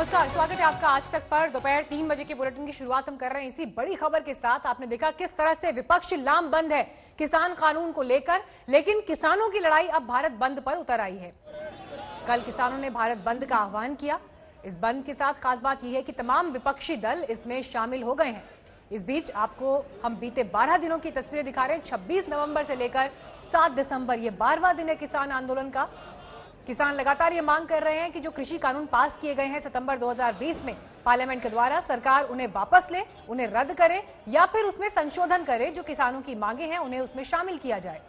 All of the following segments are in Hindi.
नमस्कार, स्वागत है आपका आज तक पर। दोपहर 3 बजे के बुलेटिन की शुरुआत हम कर रहे हैं इसी बड़ी खबर के साथ। आपने देखा किस तरह से विपक्ष लामबंद है किसान कानून को लेकर, लेकिन किसानों की लड़ाई अब भारत बंद पर उतर आई है। कल किसानों ने भारत बंद का आह्वान किया। इस बंद के साथ खास बात यह है कि तमाम विपक्षी दल इसमें शामिल हो गए हैं। इस बीच आपको हम बीते 12 दिनों की तस्वीरें दिखा रहे हैं। 26 नवंबर से लेकर 7 दिसंबर ये 12वां दिन है किसान आंदोलन का। किसान लगातार ये मांग कर रहे हैं कि जो कृषि कानून पास किए गए हैं सितंबर 2020 में पार्लियामेंट के द्वारा, सरकार उन्हें वापस ले, उन्हें रद्द करे या फिर उसमें संशोधन करे। जो किसानों की मांगे हैं उन्हें उसमें शामिल किया जाए।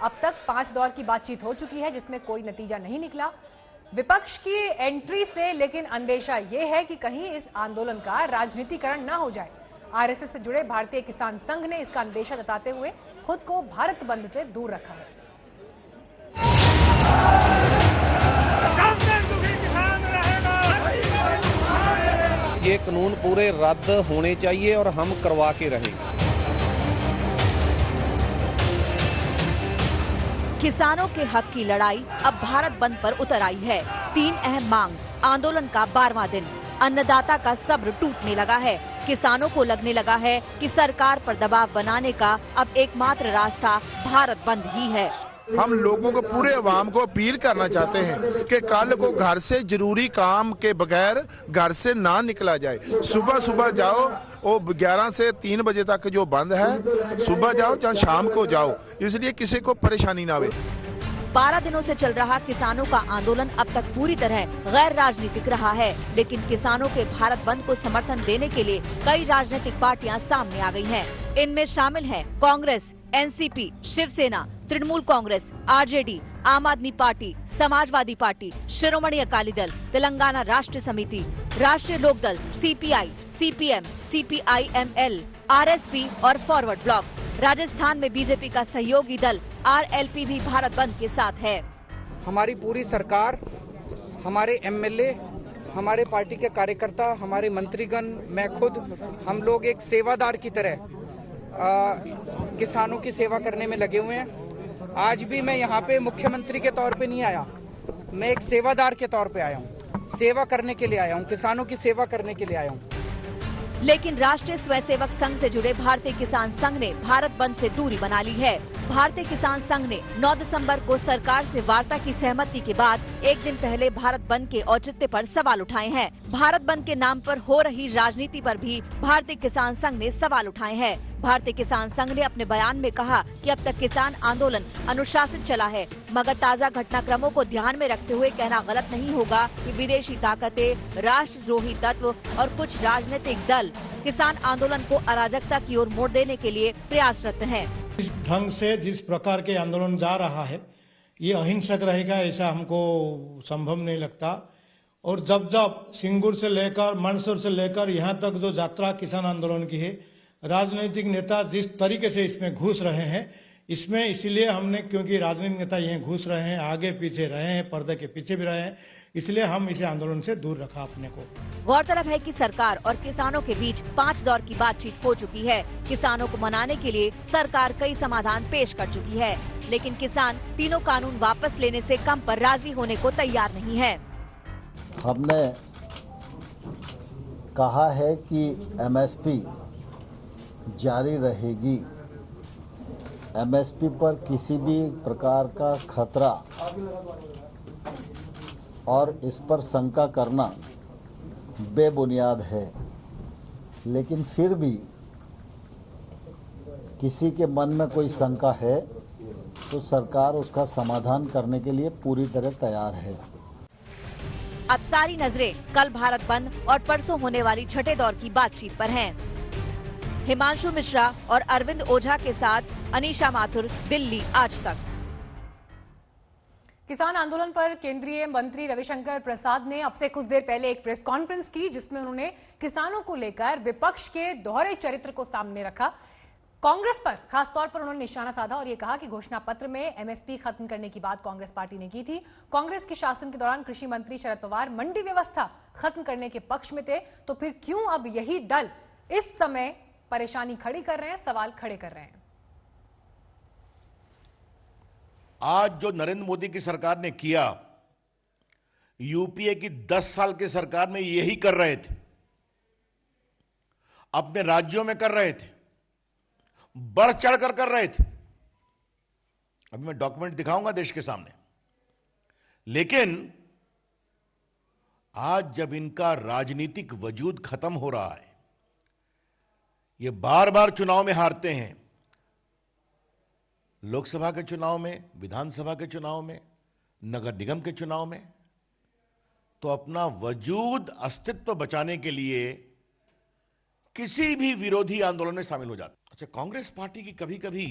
अब तक 5 दौर की बातचीत हो चुकी है जिसमें कोई नतीजा नहीं निकला विपक्ष की एंट्री से, लेकिन अंदेशा यह है कि कहीं इस आंदोलन का राजनीतिकरण न हो जाए। आरएसएस से जुड़े भारतीय किसान संघ ने इसका अंदेशा जताते हुए खुद को भारत बंद से दूर रखा है। ये कानून पूरे रद्द होने चाहिए और हम करवा के रहेंगे। किसानों के हक की लड़ाई अब भारत बंद पर उतर आई है। 3 अहम मांग, आंदोलन का 12वां दिन। अन्नदाता का सब्र टूटने लगा है। किसानों को लगने लगा है कि सरकार पर दबाव बनाने का अब एकमात्र रास्ता भारत बंद ही है। हम लोगों को, पूरे अवाम को अपील करना चाहते हैं कि कल को घर से जरूरी काम के बगैर घर से ना निकला जाए। सुबह सुबह जाओ, वो 11 से 3 बजे तक जो बंद है, सुबह जाओ या शाम को जाओ, इसलिए किसी को परेशानी ना आवे। 12 दिनों से चल रहा किसानों का आंदोलन अब तक पूरी तरह गैर राजनीतिक रहा है, लेकिन किसानों के भारत बंद को समर्थन देने के लिए कई राजनीतिक पार्टियां सामने आ गई हैं। इनमें शामिल हैं Congress, NCP, Shiv Sena, Trinamool Congress, RJD, Aam Aadmi party, Samajwadi party, Shiromani Akali Dal, Telangana Rashtra Samiti, Rashtriya Lokdal, CPI, CPM, CPIML, RSP और फॉरवर्ड ब्लॉक। राजस्थान में बीजेपी का सहयोगी दल आरएलपी भी भारत बंद के साथ है। हमारी पूरी सरकार, हमारे एमएलए, हमारे पार्टी के कार्यकर्ता, हमारे मंत्रीगण, मैं खुद, हम लोग एक सेवादार की तरह किसानों की सेवा करने में लगे हुए हैं। आज भी मैं यहाँ पे मुख्यमंत्री के तौर पे नहीं आया, मैं एक सेवादार के तौर पे आया हूँ। सेवा करने के लिए आया हूँ, किसानों की सेवा करने के लिए आया हूँ। लेकिन राष्ट्रीय स्वयंसेवक संघ से जुड़े भारतीय किसान संघ ने भारत बंद से दूरी बना ली है। भारतीय किसान संघ ने 9 दिसंबर को सरकार से वार्ता की सहमति के बाद एक दिन पहले भारत बंद के औचित्य पर सवाल उठाए हैं। भारत बंद के नाम पर हो रही राजनीति पर भी भारतीय किसान संघ ने सवाल उठाए हैं। भारतीय किसान संघ ने अपने बयान में कहा कि अब तक किसान आंदोलन अनुशासित चला है, मगर ताज़ा घटनाक्रमों को ध्यान में रखते हुए कहना गलत नहीं होगा कि विदेशी ताकतें, राष्ट्रद्रोही तत्व और कुछ राजनीतिक दल किसान आंदोलन को अराजकता की ओर मोड़ देने के लिए प्रयासरत हैं। इस ढंग से जिस प्रकार के आंदोलन जा रहा है, ये अहिंसक रहेगा ऐसा हमको संभव नहीं लगता। और जब जब सिंगूर से लेकर, मंदसौर से लेकर यहाँ तक जो यात्रा किसान आंदोलन की है, राजनीतिक नेता जिस तरीके से इसमें घुस रहे हैं, इसमें इसीलिए हमने, क्योंकि राजनीतिक नेता यहाँ घुस रहे हैं, आगे पीछे रहे हैं, पर्दे के पीछे भी रहे हैं, इसलिए हम इसे आंदोलन से दूर रखा अपने को। गौरतलब है कि सरकार और किसानों के बीच 5 दौर की बातचीत हो चुकी है। किसानों को मनाने के लिए सरकार कई समाधान पेश कर चुकी है, लेकिन किसान तीनों कानून वापस लेने से कम पर राजी होने को तैयार नहीं है। हमने कहा है कि एमएसपी जारी रहेगी। एमएसपी पर किसी भी प्रकार का खतरा और इस पर शंका करना बेबुनियाद है, लेकिन फिर भी किसी के मन में कोई शंका है तो सरकार उसका समाधान करने के लिए पूरी तरह तैयार है। अब सारी नजरें कल भारत बंद और परसों होने वाली छठे दौर की बातचीत पर हैं। हिमांशु मिश्रा और अरविंद ओझा के साथ अनीशा माथुर, दिल्ली आज तक। किसान आंदोलन पर केंद्रीय मंत्री रविशंकर प्रसाद ने अब से कुछ देर पहले एक प्रेस कॉन्फ्रेंस की, जिसमें उन्होंने किसानों को लेकर विपक्ष के दोहरे चरित्र को सामने रखा। कांग्रेस पर खासतौर पर उन्होंने निशाना साधा और ये कहा कि घोषणा पत्र में एमएसपी खत्म करने की बात कांग्रेस पार्टी ने की थी। कांग्रेस के शासन के दौरान कृषि मंत्री शरद पवार मंडी व्यवस्था खत्म करने के पक्ष में थे, तो फिर क्यों अब यही दल इस समय परेशानी खड़ी कर रहे हैं, सवाल खड़े कर रहे हैं। आज जो नरेंद्र मोदी की सरकार ने किया, यूपीए की 10 साल की सरकार में यही कर रहे थे, अपने राज्यों में कर रहे थे, बढ़ चढ़कर कर रहे थे। अभी मैं डॉक्यूमेंट दिखाऊंगा देश के सामने। लेकिन आज जब इनका राजनीतिक वजूद खत्म हो रहा है, ये बार बार चुनाव में हारते हैं, लोकसभा के चुनाव में, विधानसभा के चुनाव में, नगर निगम के चुनाव में, तो अपना वजूद, अस्तित्व बचाने के लिए किसी भी विरोधी आंदोलन में शामिल हो जाते। अच्छा, कांग्रेस पार्टी की कभी कभी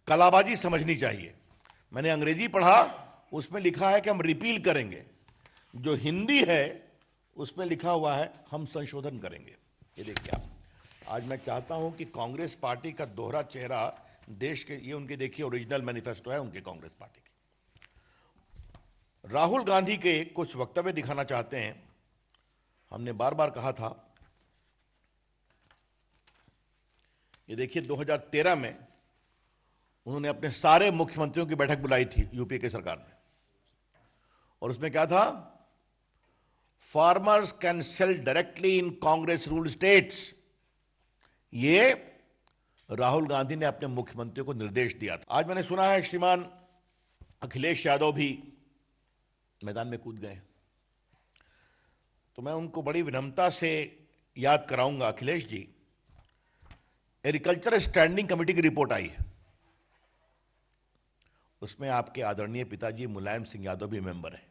कलाबाजी समझनी चाहिए। मैंने अंग्रेजी पढ़ा, उसमें लिखा है कि हम रिपील करेंगे, जो हिंदी है उसमें लिखा हुआ है हम संशोधन करेंगे। ये देखिए आप, आज मैं चाहता हूं कि कांग्रेस पार्टी का दोहरा चेहरा देश के, ये उनके देखिए ओरिजिनल मैनिफेस्टो है उनके कांग्रेस पार्टी की। राहुल गांधी के कुछ वक्तव्य दिखाना चाहते हैं। हमने बार बार कहा था, ये देखिए 2013 में उन्होंने अपने सारे मुख्यमंत्रियों की बैठक बुलाई थी यूपीए की सरकार में, और उसमें क्या था, farmers can sell directly in Congress rule states. ये राहुल गांधी ने अपने मुख्यमंत्रियों को निर्देश दिया था। आज मैंने सुना है श्रीमान अखिलेश यादव भी मैदान में कूद गए, तो मैं उनको बड़ी विनम्रता से याद कराऊंगा। Akhilesh ji, agriculture standing committee की रिपोर्ट आई है, उसमें आपके आदरणीय पिताजी मुलायम सिंह यादव भी मेंबर हैं,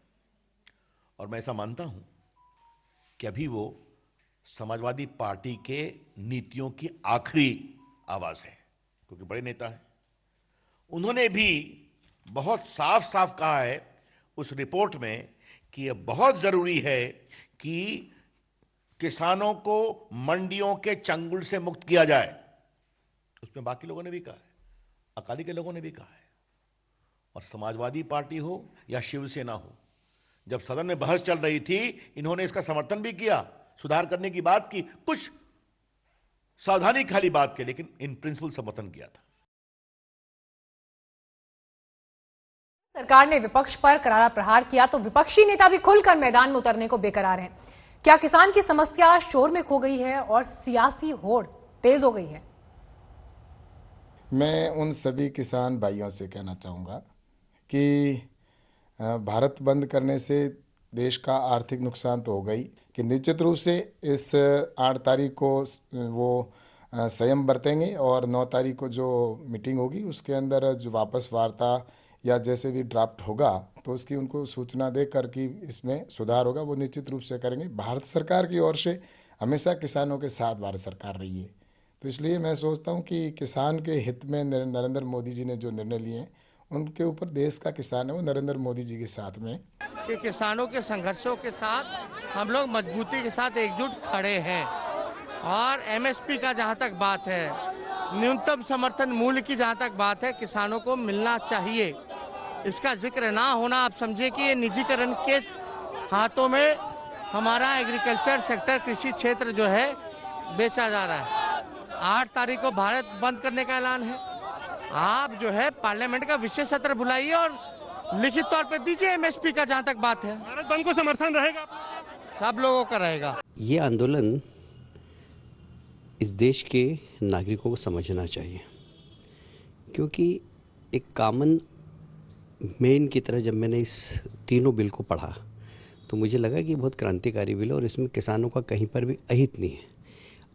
और मैं ऐसा मानता हूं कि अभी वो समाजवादी पार्टी के नीतियों की आखिरी आवाज है, क्योंकि बड़े नेता हैं। उन्होंने भी बहुत साफ साफ कहा है उस रिपोर्ट में कि यह बहुत जरूरी है कि किसानों को मंडियों के चंगुल से मुक्त किया जाए। उसमें बाकी लोगों ने भी कहा है, अकाली के लोगों ने भी कहा है, और समाजवादी पार्टी हो या शिवसेना हो, जब सदन में बहस चल रही थी इन्होंने इसका समर्थन भी किया, सुधार करने की बात की, कुछ सावधानी खाली बात की, लेकिन इन प्रिंसिपल समर्थन किया था। सरकार ने विपक्ष पर करारा प्रहार किया तो विपक्षी नेता भी खुलकर मैदान में उतरने को बेकरार हैं। क्या किसान की समस्या शोर में खो गई है और सियासी होड़ तेज हो गई है? मैं उन सभी किसान भाइयों से कहना चाहूँगा कि भारत बंद करने से देश का आर्थिक नुकसान तो हो गई, कि निश्चित रूप से इस 8 तारीख को वो संयम बरतेंगे और 9 तारीख को जो मीटिंग होगी उसके अंदर जो वापस वार्ता या जैसे भी ड्राफ्ट होगा तो उसकी उनको सूचना देकर कि इसमें सुधार होगा, वो निश्चित रूप से करेंगे। भारत सरकार की ओर से हमेशा किसानों के साथ भारत सरकार रही है, तो इसलिए मैं सोचता हूं कि किसान के हित में नरेंद्र मोदी जी ने जो निर्णय लिए हैं उनके ऊपर देश का किसान है वो नरेंद्र मोदी जी के साथ में, कि किसानों के संघर्षों के साथ हम लोग मजबूती के साथ एकजुट खड़े हैं। और एमएसपी का जहां तक बात है, न्यूनतम समर्थन मूल्य की जहां तक बात है, किसानों को मिलना चाहिए, इसका जिक्र ना होना आप समझिए कि ये निजीकरण के हाथों में हमारा एग्रीकल्चर सेक्टर, कृषि क्षेत्र जो है बेचा जा रहा है। 8 तारीख को भारत बंद करने का ऐलान है। आप जो है पार्लियामेंट का विशेष सत्र बुलाइए और लिखित तौर पे दीजिए एमएसपी का जहां तक बात है। भारत बंद को समर्थन रहेगा, सब लोगों का रहेगा। ये आंदोलन इस देश के नागरिकों को समझना चाहिए, क्योंकि एक कॉमन मैन की तरह जब मैंने इस तीनों बिल को पढ़ा तो मुझे लगा कि बहुत क्रांतिकारी बिल है और इसमें किसानों का कहीं पर भी अहित नहीं है।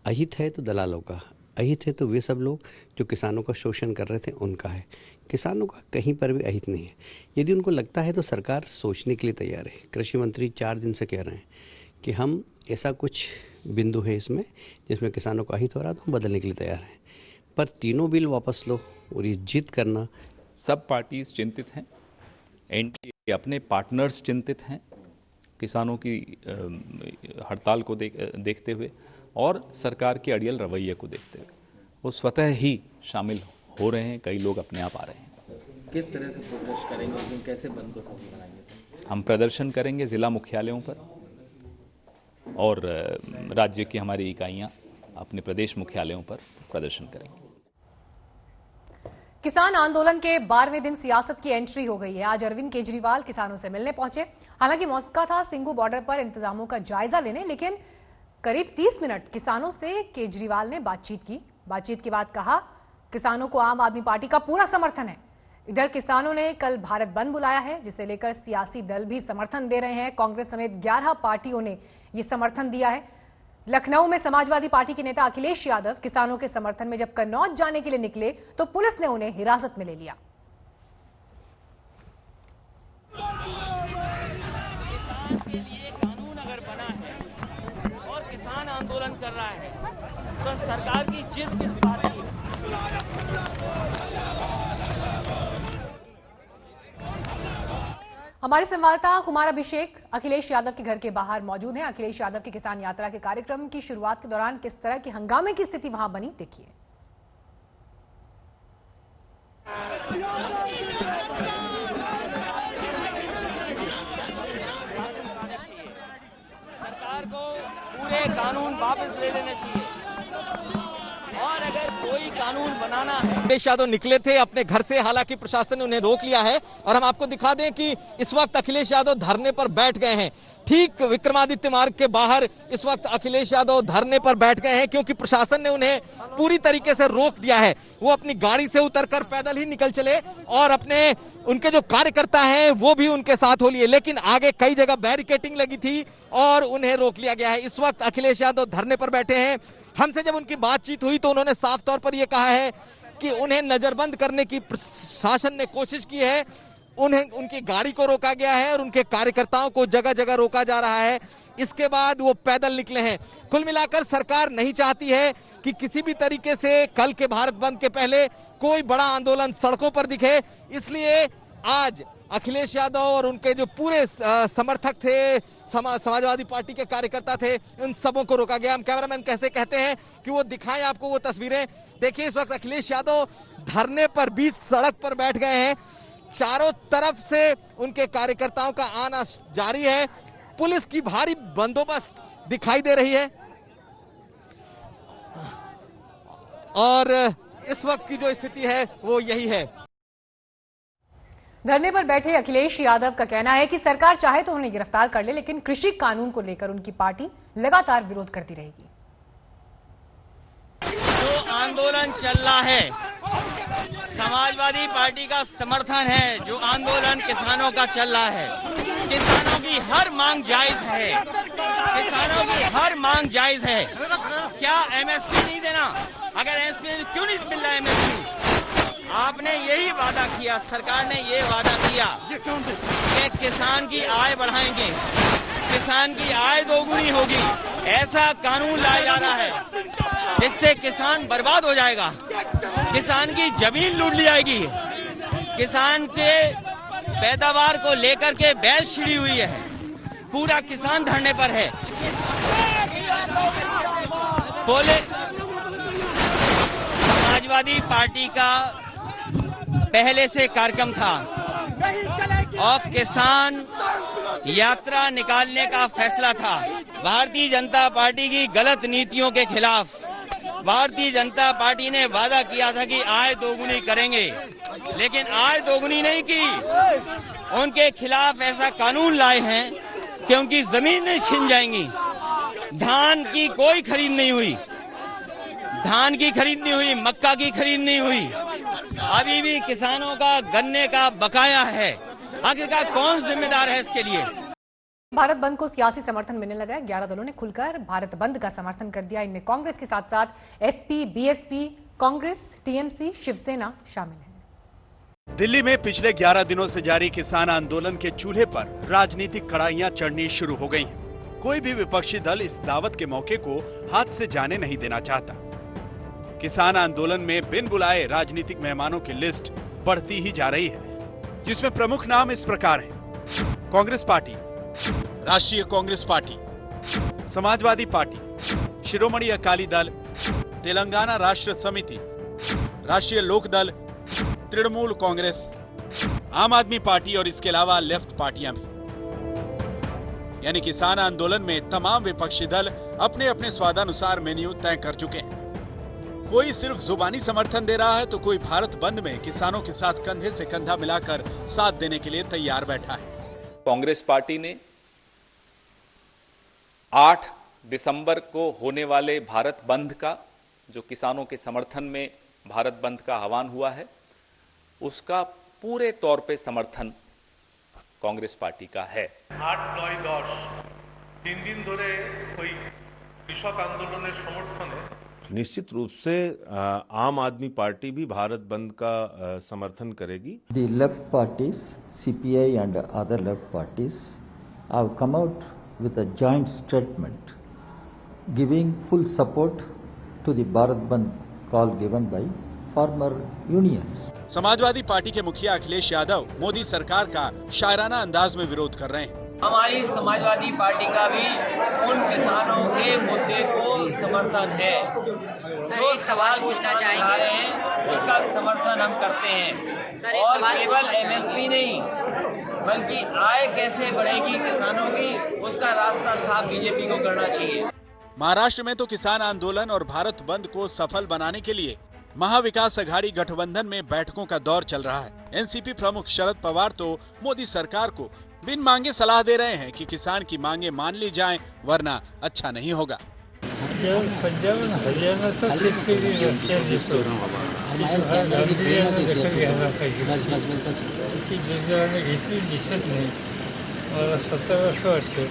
अहित है तो दलालों का, अहित है तो वे सब लोग जो किसानों का शोषण कर रहे थे उनका है। किसानों का कहीं पर भी अहित नहीं है। यदि उनको लगता है तो सरकार सोचने के लिए तैयार है। कृषि मंत्री 4 दिन से कह रहे हैं कि हम ऐसा कुछ बिंदु है इसमें जिसमें किसानों का अहित हो रहा है तो हम बदलने के लिए तैयार हैं, पर तीनों बिल वापस लो और ये जिद करना। सब पार्टीज चिंतित हैं, एनडीए अपने पार्टनर्स चिंतित हैं किसानों की हड़ताल को देखते हुए और सरकार के अड़ियल रवैये को देखते हुए। वो स्वतः ही शामिल हो रहे हैं, कई लोग अपने आप आ रहे हैं। किस तरह से प्रदर्शन करेंगे, कैसे बंद को सफल बनाएंगे? हम प्रदर्शन करेंगे जिला मुख्यालयों पर और राज्य की हमारी इकाइयां अपने प्रदेश मुख्यालयों पर प्रदर्शन करेंगे। किसान आंदोलन के 12वें दिन सियासत की एंट्री हो गई है। आज अरविंद केजरीवाल किसानों से मिलने पहुंचे। हालांकि मौका था सिंगू बॉर्डर पर इंतजामों का जायजा लेने, लेकिन करीब 30 मिनट किसानों से केजरीवाल ने बातचीत की। बातचीत के बाद कहा, किसानों को आम आदमी पार्टी का पूरा समर्थन है। इधर किसानों ने कल भारत बंद बुलाया है, जिसे लेकर सियासी दल भी समर्थन दे रहे हैं। कांग्रेस समेत 11 पार्टियों ने यह समर्थन दिया है। लखनऊ में समाजवादी पार्टी के नेता अखिलेश यादव किसानों के समर्थन में जब कन्नौज जाने के लिए निकले तो पुलिस ने उन्हें हिरासत में ले लिया। के लिए कानून अगर बना है और किसान आंदोलन कर रहा है तो सरकार की जिद किस बात की? हमारे संवाददाता कुमार अभिषेक अखिलेश यादव के घर के बाहर मौजूद हैं। अखिलेश यादव के किसान यात्रा के कार्यक्रम की शुरुआत के दौरान किस तरह की हंगामे की स्थिति वहां बनी, देखिए। सरकार को पूरे कानून वापस ले लेने चाहिए और अगर कोई कानून बनाना है। अखिलेश यादव निकले थे अपने घर से, हालांकि प्रशासन ने उन्हें रोक लिया है और हम आपको दिखा दें कि इस वक्त अखिलेश यादव धरने पर बैठ गए हैं। ठीक विक्रमादित्य मार्ग के बाहर इस वक्त अखिलेश यादव धरने पर बैठ गए हैं, क्योंकि प्रशासन ने उन्हें पूरी तरीके से रोक दिया है। वो अपनी गाड़ी से उतरकर पैदल ही निकल चले और अपने उनके जो कार्यकर्ता हैं वो भी उनके साथ हो लिए, लेकिन आगे कई जगह बैरिकेडिंग लगी थी और उन्हें रोक लिया गया है। इस वक्त अखिलेश यादव धरने पर बैठे हैं। हमसे जब उनकी बातचीत हुई तो उन्होंने साफ तौर पर यह कहा है कि उन्हें नजरबंद करने की प्रशासन ने कोशिश की है, उन्हें उनकी गाड़ी को रोका गया है और उनके कार्यकर्ताओं को जगह जगह रोका जा रहा है। इसके बाद वो पैदल निकले हैं। कुल मिलाकर सरकार नहीं चाहती है कि किसी भी तरीके से कल के भारत बंद के पहले कोई बड़ा आंदोलन सड़कों पर दिखे, इसलिए आज अखिलेश यादव और उनके जो पूरे समर्थक थे, समाजवादी पार्टी के कार्यकर्ता थे, उन सबों को रोका गया। हम कैमरामैन कैसे कहते हैं कि वो दिखाएं आपको वो तस्वीरें। देखिए, इस वक्त अखिलेश यादव धरने पर बीच सड़क पर बैठ गए हैं। चारों तरफ से उनके कार्यकर्ताओं का आना जारी है। पुलिस की भारी बंदोबस्त दिखाई दे रही है और इस वक्त की जो स्थिति है वो यही है। धरने पर बैठे अखिलेश यादव का कहना है कि सरकार चाहे तो उन्हें गिरफ्तार कर ले, लेकिन कृषि कानून को लेकर उनकी पार्टी लगातार विरोध करती रहेगी। जो आंदोलन चल रहा है, समाजवादी पार्टी का समर्थन है। जो आंदोलन किसानों का चल रहा है, किसानों की हर मांग जायज है। किसानों की हर मांग जायज है। क्या एमएसपी नहीं देना? अगर एमएसपी क्यों नहीं मिल रहा है एमएसपी? आपने यही वादा किया, सरकार ने ये वादा किया कि किसान की आय बढ़ाएंगे, किसान की आय दोगुनी होगी। ऐसा कानून लाया जा रहा है जिससे किसान बर्बाद हो जाएगा, किसान की जमीन लूट ली जाएगी, किसान के पैदावार को लेकर के बहस छिड़ी हुई है। पूरा किसान धरने पर है। बोले समाजवादी पार्टी का पहले से कार्यक्रम था और किसान यात्रा निकालने का फैसला था। भारतीय जनता पार्टी की गलत नीतियों के खिलाफ भारतीय जनता पार्टी ने वादा किया था कि आय दोगुनी करेंगे, लेकिन आय दोगुनी नहीं की। उनके खिलाफ ऐसा कानून लाए हैं कि उनकी जमीनें छिन जाएंगी। धान की कोई खरीद नहीं हुई, धान की खरीद नहीं हुई, मक्का की खरीद नहीं हुई। अभी भी किसानों का गन्ने का बकाया है। आखिरकार कौन जिम्मेदार है इसके लिए? भारत बंद को सियासी समर्थन मिलने लगा है। 11 दलों ने खुलकर भारत बंद का समर्थन कर दिया। इनमें कांग्रेस के साथ साथ SP, BSP, Congress, TMC, Shiv Sena शामिल है। दिल्ली में पिछले 11 दिनों से जारी किसान आंदोलन के चूल्हे पर राजनीतिक कड़ाइयां चढ़नी शुरू हो गई हैं। कोई भी विपक्षी दल इस दावत के मौके को हाथ से जाने नहीं देना चाहता। किसान आंदोलन में बिन बुलाए राजनीतिक मेहमानों की लिस्ट बढ़ती ही जा रही है, जिसमें प्रमुख नाम इस प्रकार हैं: कांग्रेस पार्टी, राष्ट्रीय कांग्रेस पार्टी, समाजवादी पार्टी, शिरोमणि अकाली दल, तेलंगाना राष्ट्र समिति, राष्ट्रीय लोक दल, तृणमूल कांग्रेस, आम आदमी पार्टी और इसके अलावा लेफ्ट पार्टियां भी। यानी किसान आंदोलन में तमाम विपक्षी दल अपने अपने स्वादानुसार मेन्यू तय कर चुके हैं। कोई सिर्फ जुबानी समर्थन दे रहा है तो कोई भारत बंद में किसानों के साथ कंधे से कंधा मिलाकर साथ देने के लिए तैयार बैठा है। कांग्रेस पार्टी ने 8 दिसंबर को होने वाले भारत बंद का, जो किसानों के समर्थन में भारत बंद का आह्वान हुआ है, उसका पूरे तौर पे समर्थन कांग्रेस पार्टी का है। 8, 9, 10 3 दिन ধরে ওই কৃষক আন্দোলনের সমর্থনে निश्चित रूप से आम आदमी पार्टी भी भारत बंद का समर्थन करेगी। The left parties, CPI and other left parties, have come out with a joint statement giving full support to the Bharat Bandh call given by farmer unions. Samajwadi party के मुखिया अखिलेश यादव मोदी सरकार का शायराना अंदाज में विरोध कर रहे हैं। हमारी समाजवादी पार्टी का भी उन किसानों के मुद्दे को समर्थन है। जो सवाल पूछना चाहेंगे उसका समर्थन हम करते हैं, और केवल एमएसपी नहीं बल्कि आय कैसे बढ़ेगी किसानों की, उसका रास्ता साफ बीजेपी को करना चाहिए। महाराष्ट्र में तो किसान आंदोलन और भारत बंद को सफल बनाने के लिए महाविकास अघाड़ी गठबंधन में बैठकों का दौर चल रहा है। एनसीपी प्रमुख शरद पवार तो मोदी सरकार को बिन मांगे सलाह दे रहे हैं कि किसान की मांगे मान ली जाएं, वरना अच्छा नहीं होगा। पंजाब हरियाणा घेतली दिसत नाही। मला स्वतःला असं वाटतं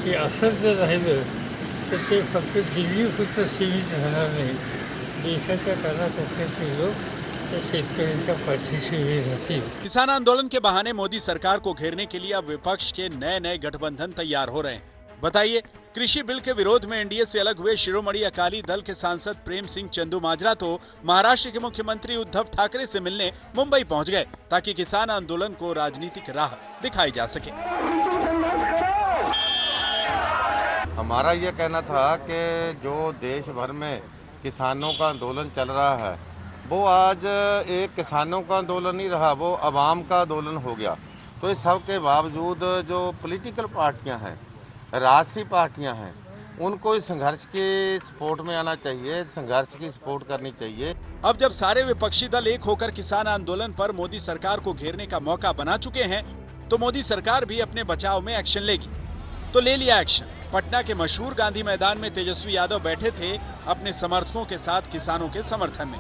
की असं जर राहिलं तर ते फक्त दिल्ली पुरतं सीमित राहणार नाही, देशाच्या कानाकोपऱ्यातील लोक किसान आंदोलन के बहाने मोदी सरकार को घेरने के लिए अब विपक्ष के नए नए गठबंधन तैयार हो रहे हैं। बताइए, कृषि बिल के विरोध में एनडीए से अलग हुए शिरोमणि अकाली दल के सांसद प्रेम सिंह चंदूमाजरा तो महाराष्ट्र के मुख्यमंत्री उद्धव ठाकरे से मिलने मुंबई पहुंच गए ताकि किसान आंदोलन को राजनीतिक राह दिखाई जा सके। हमारा ये कहना था कि जो देश भर में किसानों का आंदोलन चल रहा है वो आज एक किसानों का आंदोलन नहीं रहा, वो अवाम का आंदोलन हो गया। तो इस सब के बावजूद जो पॉलिटिकल पार्टियां हैं, राजसी पार्टियां हैं, उनको इस संघर्ष के सपोर्ट में आना चाहिए, संघर्ष की सपोर्ट करनी चाहिए। अब जब सारे विपक्षी दल एक होकर किसान आंदोलन पर मोदी सरकार को घेरने का मौका बना चुके हैं तो मोदी सरकार भी अपने बचाव में एक्शन लेगी। तो ले लिया एक्शन। पटना के मशहूर गांधी मैदान में तेजस्वी यादव बैठे थे अपने समर्थकों के साथ किसानों के समर्थन में।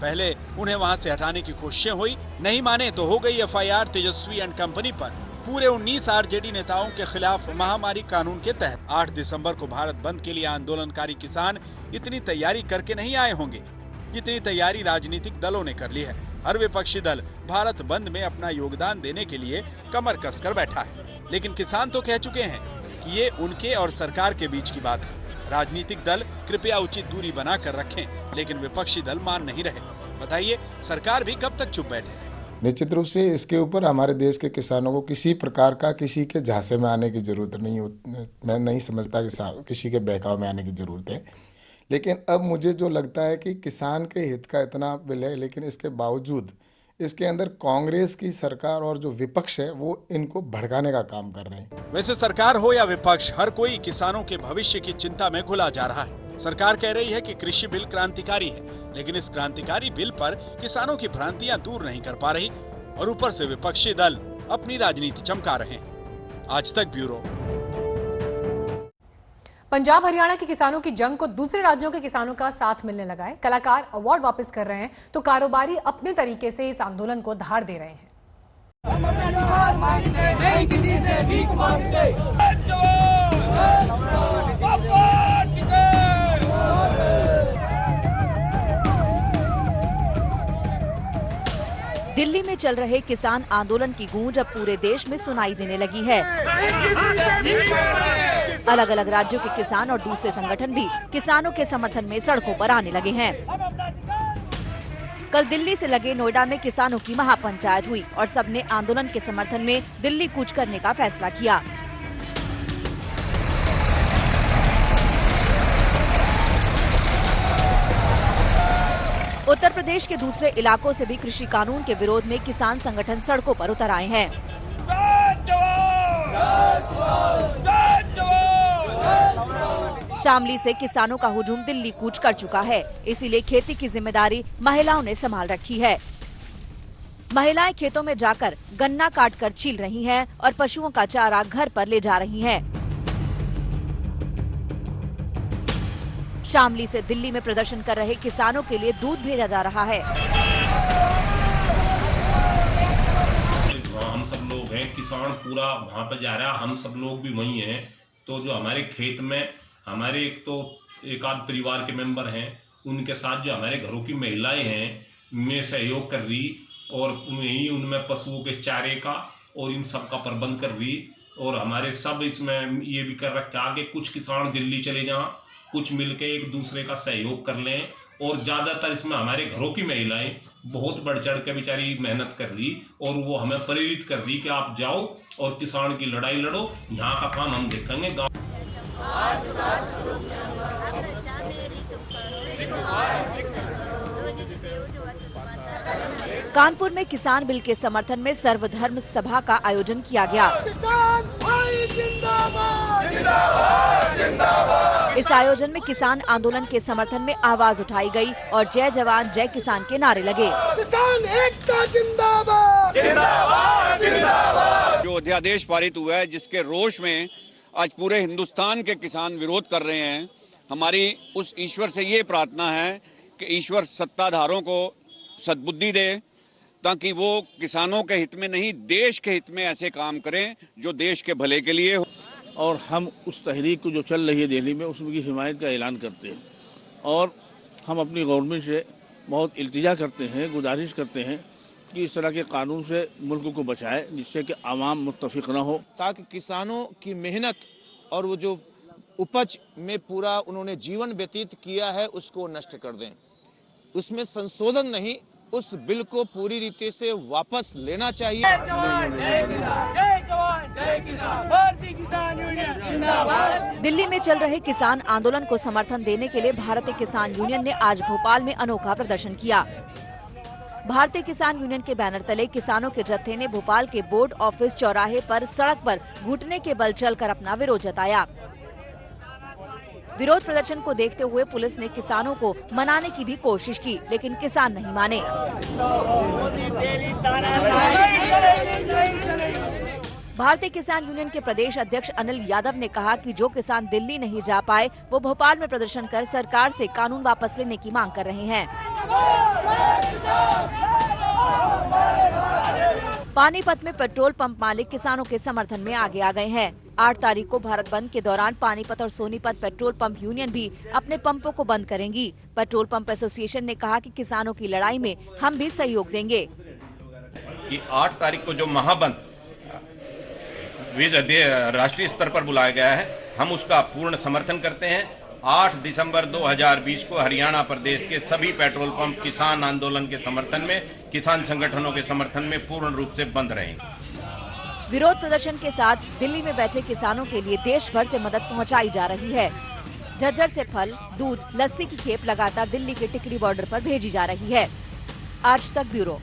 पहले उन्हें वहां से हटाने की कोशिशें हुई, नहीं माने तो हो गई एफआईआर तेजस्वी एंड कंपनी पर पूरे 19 आरजेडी नेताओं के खिलाफ महामारी कानून के तहत। 8 दिसंबर को भारत बंद के लिए आंदोलनकारी किसान इतनी तैयारी करके नहीं आए होंगे जितनी तैयारी राजनीतिक दलों ने कर ली है। हर विपक्षी दल भारत बंद में अपना योगदान देने के लिए कमर कसकर बैठा है, लेकिन किसान तो कह चुके हैं कि ये उनके और सरकार के बीच की बात है। राजनीतिक दल कृपया उचित दूरी बनाकर रखें, लेकिन विपक्षी दल मान नहीं रहे। बताइए, सरकार भी कब तक चुप बैठे? निश्चित रूप से इसके ऊपर हमारे देश के किसानों को किसी प्रकार का किसी के झांसे में आने की जरूरत नहीं होती। मैं नहीं समझता कि किसी के बहकाव में आने की जरूरत है। लेकिन अब मुझे जो लगता है कि किसान के हित का इतना बिल है, लेकिन इसके बावजूद इसके अंदर कांग्रेस की सरकार और जो विपक्ष है वो इनको भड़काने का काम कर रहे हैं। वैसे सरकार हो या विपक्ष, हर कोई किसानों के भविष्य की चिंता में घुला जा रहा है। सरकार कह रही है कि कृषि बिल क्रांतिकारी है, लेकिन इस क्रांतिकारी बिल पर किसानों की भ्रांतियां दूर नहीं कर पा रही और ऊपर से विपक्षी दल अपनी राजनीति चमका रहे हैं। आज तक ब्यूरो। पंजाब हरियाणा के किसानों की जंग को दूसरे राज्यों के किसानों का साथ मिलने लगा है। कलाकार अवार्ड वापस कर रहे हैं तो कारोबारी अपने तरीके से इस आंदोलन को धार दे रहे हैं। दिल्ली में चल रहे किसान आंदोलन की गूंज अब पूरे देश में सुनाई देने लगी है। अलग अलग राज्यों के किसान और दूसरे संगठन भी किसानों के समर्थन में सड़कों पर आने लगे हैं। कल दिल्ली से लगे नोएडा में किसानों की महापंचायत हुई और सबने आंदोलन के समर्थन में दिल्ली कूच करने का फैसला किया। उत्तर प्रदेश के दूसरे इलाकों से भी कृषि कानून के विरोध में किसान संगठन सड़कों पर उतर आए हैं। शामली से किसानों का हुजूम दिल्ली कूच कर चुका है, इसीलिए खेती की जिम्मेदारी महिलाओं ने संभाल रखी है। महिलाएं खेतों में जाकर गन्ना काटकर छील रही हैं और पशुओं का चारा घर पर ले जा रही हैं। शामली से दिल्ली में प्रदर्शन कर रहे किसानों के लिए दूध भेजा जा रहा है। हम सब लोग हैं, किसान पूरा वहाँ पर जा रहा है, हम सब लोग भी वहीं हैं। तो जो हमारे खेत में हमारे एक आध परिवार के मेंबर हैं, उनके साथ जो हमारे घरों की महिलाएं हैं में सहयोग कर रही और उनमें पशुओं के चारे का और इन सब का प्रबंध कर रही। और हमारे सब इसमें ये भी कर रखा आगे कुछ किसान दिल्ली चले जाएं, कुछ मिलके एक दूसरे का सहयोग कर लें। और ज़्यादातर इसमें हमारे घरों की महिलाएं बहुत बढ़ चढ़ के बेचारी मेहनत कर रही और वो हमें प्रेरित कर रही कि आप जाओ और किसान की लड़ाई लड़ो, यहाँ का काम हम देखेंगे। कानपुर में किसान बिल के समर्थन में सर्वधर्म सभा का आयोजन किया गया। इस आयोजन में किसान आंदोलन के समर्थन में आवाज उठाई गई और जय जवान जय किसान के नारे लगे। किसान एकता जिंदाबाद, जिंदाबाद, जिंदाबाद। जो अध्यादेश पारित हुआ है, जिसके रोष में आज पूरे हिंदुस्तान के किसान विरोध कर रहे हैं, हमारी उस ईश्वर से ये प्रार्थना है कि ईश्वर सत्ताधारों को सद्बुद्धि दे, ताकि वो किसानों के हित में नहीं देश के हित में ऐसे काम करें जो देश के भले के लिए हो। और हम उस तहरीक को जो चल रही है दिल्ली में, उसमें की हिमायत का ऐलान करते हैं और हम अपनी गवर्नमेंट से बहुत इल्तिजा करते हैं, गुजारिश करते हैं कि इस तरह के कानून से मुल्क को बचाए, जिससे कि आवाम मुत्तफिक न हो, ताकि किसानों की मेहनत और वो जो उपज में पूरा उन्होंने जीवन व्यतीत किया है उसको नष्ट कर दें। उसमें संशोधन नहीं, उस बिल को पूरी रीति से वापस लेना चाहिए। जय जवान जय किसान, जय जवान जय किसान, भारतीय किसान यूनियन जिंदाबाद। दिल्ली में चल रहे किसान आंदोलन को समर्थन देने के लिए भारतीय किसान यूनियन ने आज भोपाल में अनोखा प्रदर्शन किया। भारतीय किसान यूनियन के बैनर तले किसानों के जत्थे ने भोपाल के बोर्ड ऑफिस चौराहे पर सड़क पर घुटने के बल चलकर अपना विरोध जताया। विरोध प्रदर्शन को देखते हुए पुलिस ने किसानों को मनाने की भी कोशिश की, लेकिन किसान नहीं माने। भारतीय किसान यूनियन के प्रदेश अध्यक्ष अनिल यादव ने कहा कि जो किसान दिल्ली नहीं जा पाए वो भोपाल में प्रदर्शन कर सरकार से कानून वापस लेने की मांग कर रहे हैं। पानीपत में पेट्रोल पंप मालिक किसानों के समर्थन में आगे आ गए हैं। 8 तारीख को भारत बंद के दौरान पानीपत और सोनीपत पेट्रोल पंप यूनियन भी अपने पंपों को बंद करेंगी। पेट्रोल पंप एसोसिएशन ने कहा कि किसानों की लड़ाई में हम भी सहयोग देंगे। कि 8 तारीख को जो महाबंद राष्ट्रीय स्तर पर बुलाया गया है, हम उसका पूर्ण समर्थन करते हैं। 8 दिसंबर 2020 को हरियाणा प्रदेश के सभी पेट्रोल पंप किसान आंदोलन के समर्थन में, किसान संगठनों के समर्थन में पूर्ण रूप से बंद रहेंगे। विरोध प्रदर्शन के साथ दिल्ली में बैठे किसानों के लिए देश भर से मदद पहुंचाई जा रही है। झज्जर से फल, दूध, लस्सी की खेप लगातार दिल्ली के टिकरी बॉर्डर पर भेजी जा रही है। आज तक ब्यूरो।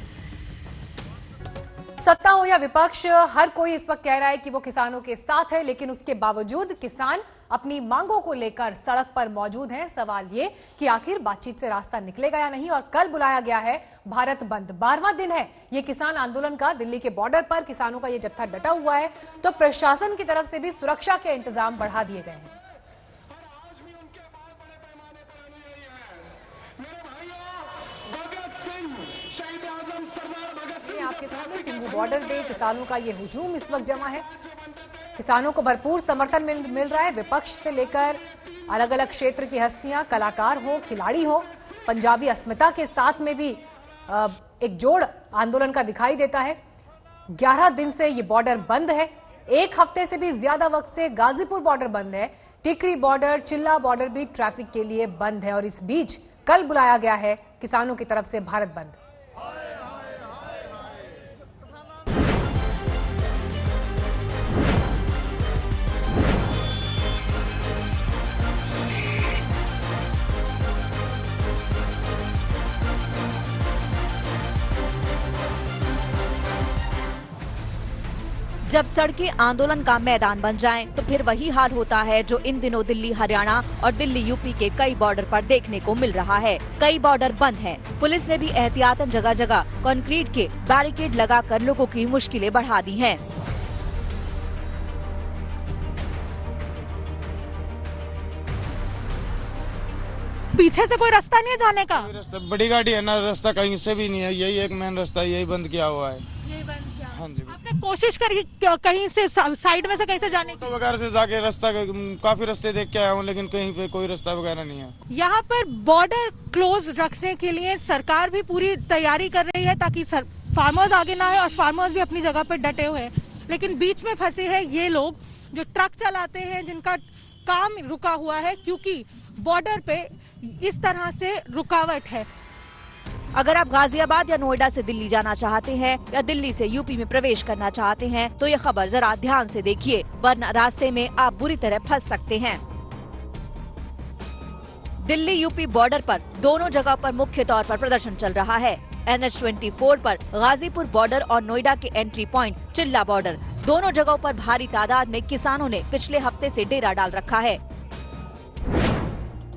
सत्ता हो या विपक्ष, हर कोई इस वक्त कह रहा है कि वो किसानों के साथ है, लेकिन उसके बावजूद किसान अपनी मांगों को लेकर सड़क पर मौजूद हैं। सवाल ये कि आखिर बातचीत से रास्ता निकलेगा या नहीं। और कल बुलाया गया है भारत बंद, 12वां दिन है ये किसान आंदोलन का। दिल्ली के बॉर्डर पर किसानों का ये जत्था डटा हुआ है, तो प्रशासन की तरफ से भी सुरक्षा के इंतजाम बढ़ा दिए गए हैं। आपके सामने सिंघू बॉर्डर पे किसानों का ये हुजूम इस वक्त जमा है। किसानों को भरपूर समर्थन मिल रहा है। विपक्ष से लेकर अलग अलग क्षेत्र की हस्तियां, कलाकार हो, खिलाड़ी हो, पंजाबी अस्मिता के साथ में भी एक जोड़ आंदोलन का दिखाई देता है। 11 दिन से ये बॉर्डर बंद है। 1 हफ्ते से भी ज्यादा वक्त से गाजीपुर बॉर्डर बंद है। टिकरी बॉर्डर, चिल्ला बॉर्डर भी ट्रैफिक के लिए बंद है। और इस बीच कल बुलाया गया है किसानों की तरफ से भारत बंद। जब सड़कें आंदोलन का मैदान बन जाएं, तो फिर वही हाल होता है जो इन दिनों दिल्ली हरियाणा और दिल्ली यूपी के कई बॉर्डर पर देखने को मिल रहा है। कई बॉर्डर बंद हैं। पुलिस ने भी एहतियातन जगह जगह कंक्रीट के बैरिकेड लगाकर लोगों की मुश्किलें बढ़ा दी हैं। पीछे से कोई रास्ता नहीं है जाने का? बड़ी गाड़ी है ना, रास्ता कहीं से भी नहीं है, यही एक मेन रास्ता है, यही बंद किया हुआ है। यही बंद किया। हाँ जी। आपने कोशिश करी कहीं से साइड में से कहीं से जाने की? वगैरह से जाके रास्ता काफी रास्ते देख के आया हूँ, लेकिन कहीं पे कोई रास्ता वगैरह नहीं है। यहाँ पर बॉर्डर क्लोज रखने के लिए सरकार भी पूरी तैयारी कर रही है ताकि फार्मर्स आगे ना आए, और फार्मर्स भी अपनी जगह पर डटे हुए हैं। लेकिन बीच में फंसे हैं ये लोग जो ट्रक चलाते हैं, जिनका काम रुका हुआ है क्योंकि बॉर्डर पे इस तरह से रुकावट है। अगर आप गाजियाबाद या नोएडा से दिल्ली जाना चाहते हैं या दिल्ली से यूपी में प्रवेश करना चाहते हैं तो ये खबर जरा ध्यान से देखिए, वरना रास्ते में आप बुरी तरह फंस सकते हैं। दिल्ली यूपी बॉर्डर पर दोनों जगह पर मुख्य तौर पर प्रदर्शन चल रहा है। NH-24 पर गाजीपुर बॉर्डर और नोएडा के एंट्री पॉइंट चिल्ला बॉर्डर, दोनों जगहों पर भारी तादाद में किसानों ने पिछले हफ्ते से डेरा डाल रखा है।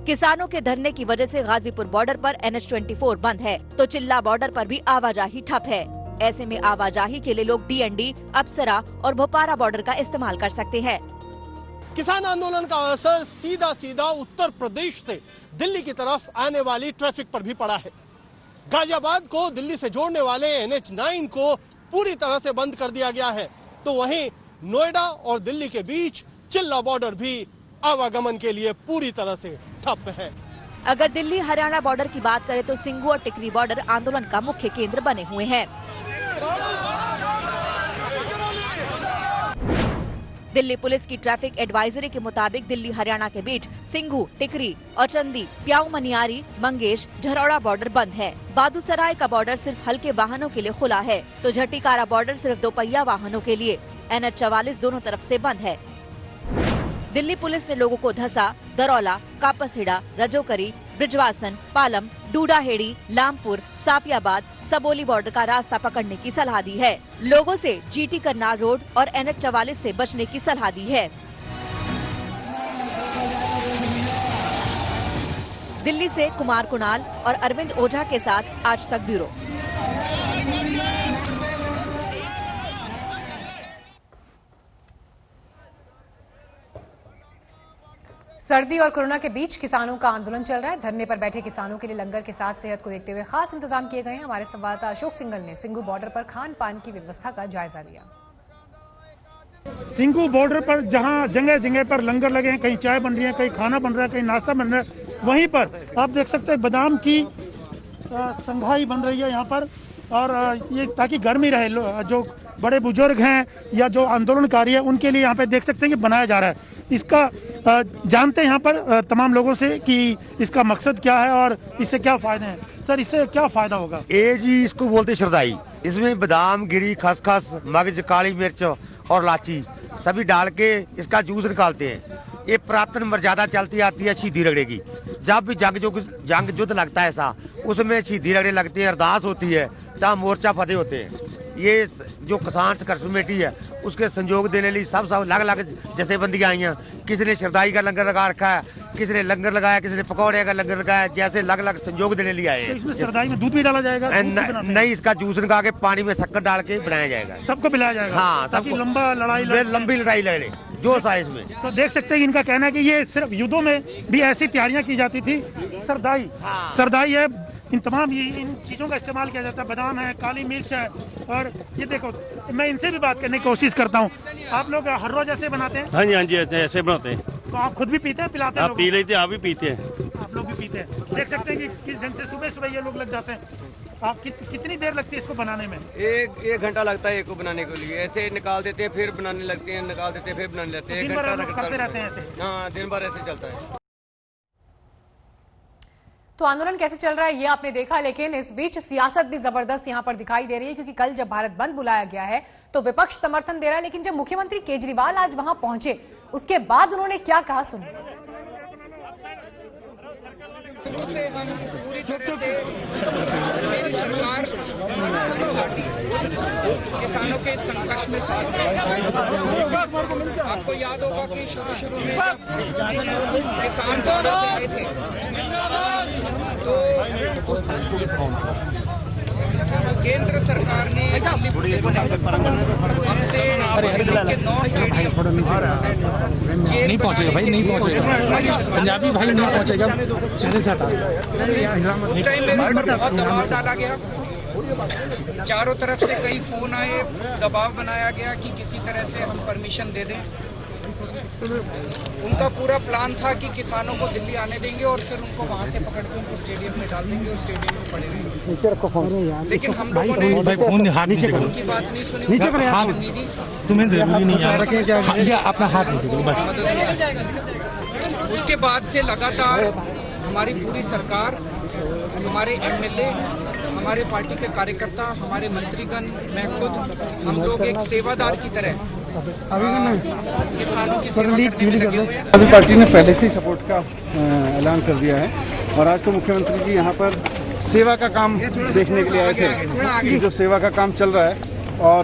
किसानों के धरने की वजह से गाजीपुर बॉर्डर पर NH-24 बंद है, तो चिल्ला बॉर्डर पर भी आवाजाही ठप है। ऐसे में आवाजाही के लिए लोग DND, अप्सरा और भोपारा बॉर्डर का इस्तेमाल कर सकते हैं। किसान आंदोलन का असर सीधा सीधा उत्तर प्रदेश से दिल्ली की तरफ आने वाली ट्रैफिक पर भी पड़ा है। गाजियाबाद को दिल्ली से जोड़ने वाले NH-9 को पूरी तरह से बंद कर दिया गया है, तो वहीं नोएडा और दिल्ली के बीच चिल्ला बॉर्डर भी आवागमन के लिए पूरी तरह से ठप है। अगर दिल्ली हरियाणा बॉर्डर की बात करें तो सिंघू और टिकरी बॉर्डर आंदोलन का मुख्य केंद्र बने हुए हैं। दिल्ली पुलिस की ट्रैफिक एडवाइजरी के मुताबिक दिल्ली हरियाणा के बीच सिंघू, टिकरी और चंदी, प्याऊ मनियारी, मंगेश, झरौड़ा बॉर्डर बंद है। बादूसराय का बॉर्डर सिर्फ हल्के वाहनों के लिए खुला है, तो झटीकारा बॉर्डर सिर्फ दोपहिया वाहनों के लिए। NH-44 दोनों तरफ से बंद है। दिल्ली पुलिस ने लोगों को धसा, दरौला, कापसहिड़ा, रजोकरी, ब्रिजवासन, पालम, डूडाहेड़ी, लामपुर, साफियाबाद, सबोली बॉर्डर का रास्ता पकड़ने की सलाह दी है। लोगों से GT करनाल रोड और NH-44 से बचने की सलाह दी है। दिल्ली से कुमार कुणाल और अरविंद ओझा के साथ आज तक ब्यूरो। सर्दी और कोरोना के बीच किसानों का आंदोलन चल रहा है। धरने पर बैठे किसानों के लिए लंगर के साथ सेहत को देखते हुए खास इंतजाम किए गए हैं। हमारे संवाददाता अशोक सिंघल ने सिंघू बॉर्डर पर खान पान की व्यवस्था का जायजा लिया। सिंघू बॉर्डर पर जहां जगह जगह पर लंगर लगे हैं, कहीं चाय बन रही है, कहीं खाना बन रहा है, कहीं नाश्ता बन रहा है, वहीं पर आप देख सकते हैं बादाम की संघाई बन रही है यहाँ पर, और ये ताकि गर्मी रहे। जो बड़े बुजुर्ग हैं या जो आंदोलनकारी है उनके लिए यहाँ पे देख सकते हैं कि बनाया जा रहा है। इसका जानते हैं यहाँ पर तमाम लोगों से कि इसका मकसद क्या है और इससे क्या फायदे हैं। सर, इससे क्या फायदा होगा? ये जी इसको बोलते श्रदाई। इसमें बादाम, गिरी, खसखस, मगज, काली मिर्च और लाची सभी डाल के इसका जूस निकालते हैं। ये पुरातन मर्यादा चलती आती है शहीदी रगड़े की। जब भी जंग युद्ध लगता है ऐसा, उसमें शहीदी रगड़े लगते हैं, अरदास होती है, तब मोर्चा फतेह होते हैं। ये जो किसान संघर्ष कमेटी है उसके सहयोग देने लिए सब अलग अलग जथेबंदियां आई हैं। किसी ने श्रदाई का लंगर लगा रखा है, किसी ने लंगर लगाया, किसी ने पकौड़े का लंगर लगाया, जैसे अलग अलग सहयोग देने लिए आए हैं। इसमें श्रदाई में दूध भी डाला जाएगा? नहीं, इसका जूस निकाल के पानी में शक्कर डाल के बनाया जाएगा। सबको पिलाया जाएगा? हाँ, ताकि लंबी लड़ाई लगे जोश आए इसमें। तो देख सकते हैं इनका कहना है कि ये सिर्फ युद्धों में भी ऐसी तैयारियां की जाती थी। सरदाई है, इन तमाम इन चीजों का इस्तेमाल किया जाता है। बादाम है, काली मिर्च है, और ये देखो, मैं इनसे भी बात करने की कोशिश करता हूँ। आप लोग हर रोज ऐसे बनाते हैं? हाँ जी, ऐसे बनाते हैं। तो आप खुद भी पीते हैं, पिलाते हैं? आप पी लेते हैं, आप भी पीते हैं। आप लोग भी पीते हैं। देख सकते हैं कि किस ढंग से सुबह सुबह ये लोग लग जाते हैं। आप कितनी देर लगती है इसको बनाने में? एक घंटा लगता है एक को बनाने के लिए। ऐसे निकाल देते हैं, फिर बनाने लगते हैं, निकाल देते हैं, फिर बनाने लगते हैं। दिन भर करते रहते हैं ऐसे? हाँ, दिन भर ऐसे चलता है। तो आंदोलन कैसे चल रहा है ये आपने देखा, लेकिन इस बीच सियासत भी जबरदस्त यहां पर दिखाई दे रही है, क्योंकि कल जब भारत बंद बुलाया गया है तो विपक्ष समर्थन दे रहा है, लेकिन जब मुख्यमंत्री केजरीवाल आज वहां पहुंचे उसके बाद उन्होंने क्या कहा सुनिए। से हम पूरी तरह से मेरी सरकार पार्टी किसानों के संघर्ष में साथ है। आपको याद होगा कि शुरू में किसान आए थे तो केंद्र सरकार ने हमसे के 9 स्टेडियम नहीं पहुंचेगा भाई, नहीं पहुंचेगा, पंजाबी भाई नहीं पहुंचेगा, चले से उस टाइम मेरे पर बहुत दबाव डाला गया, चारों तरफ से कई फोन आए, दबाव बनाया गया कि किसी तरह से हम परमिशन दे दें। उनका पूरा प्लान था कि किसानों को दिल्ली आने देंगे और फिर उनको वहां से पकड़ के उनको स्टेडियम में डाल देंगे और स्टेडियम में पड़े रहेंगे। लेकिन हम लोगों ने उनकी बात नहीं सुनी, तुम्हें जरूरी नहीं है अपना हाथ बस। उसके बाद से लगातार हमारी पूरी सरकार, हमारे एमएलए, हमारे पार्टी के कार्यकर्ता, हमारे मंत्रीगण, मैं खुद, हम लोग एक सेवादार की तरह किसानों की सेवा करने में लगे हुए हैं। आदमी पार्टी ने पहले से ही सपोर्ट का ऐलान कर दिया है और आज तो मुख्यमंत्री जी यहाँ पर सेवा का काम देखने के लिए आए थे कि जो सेवा का काम चल रहा है और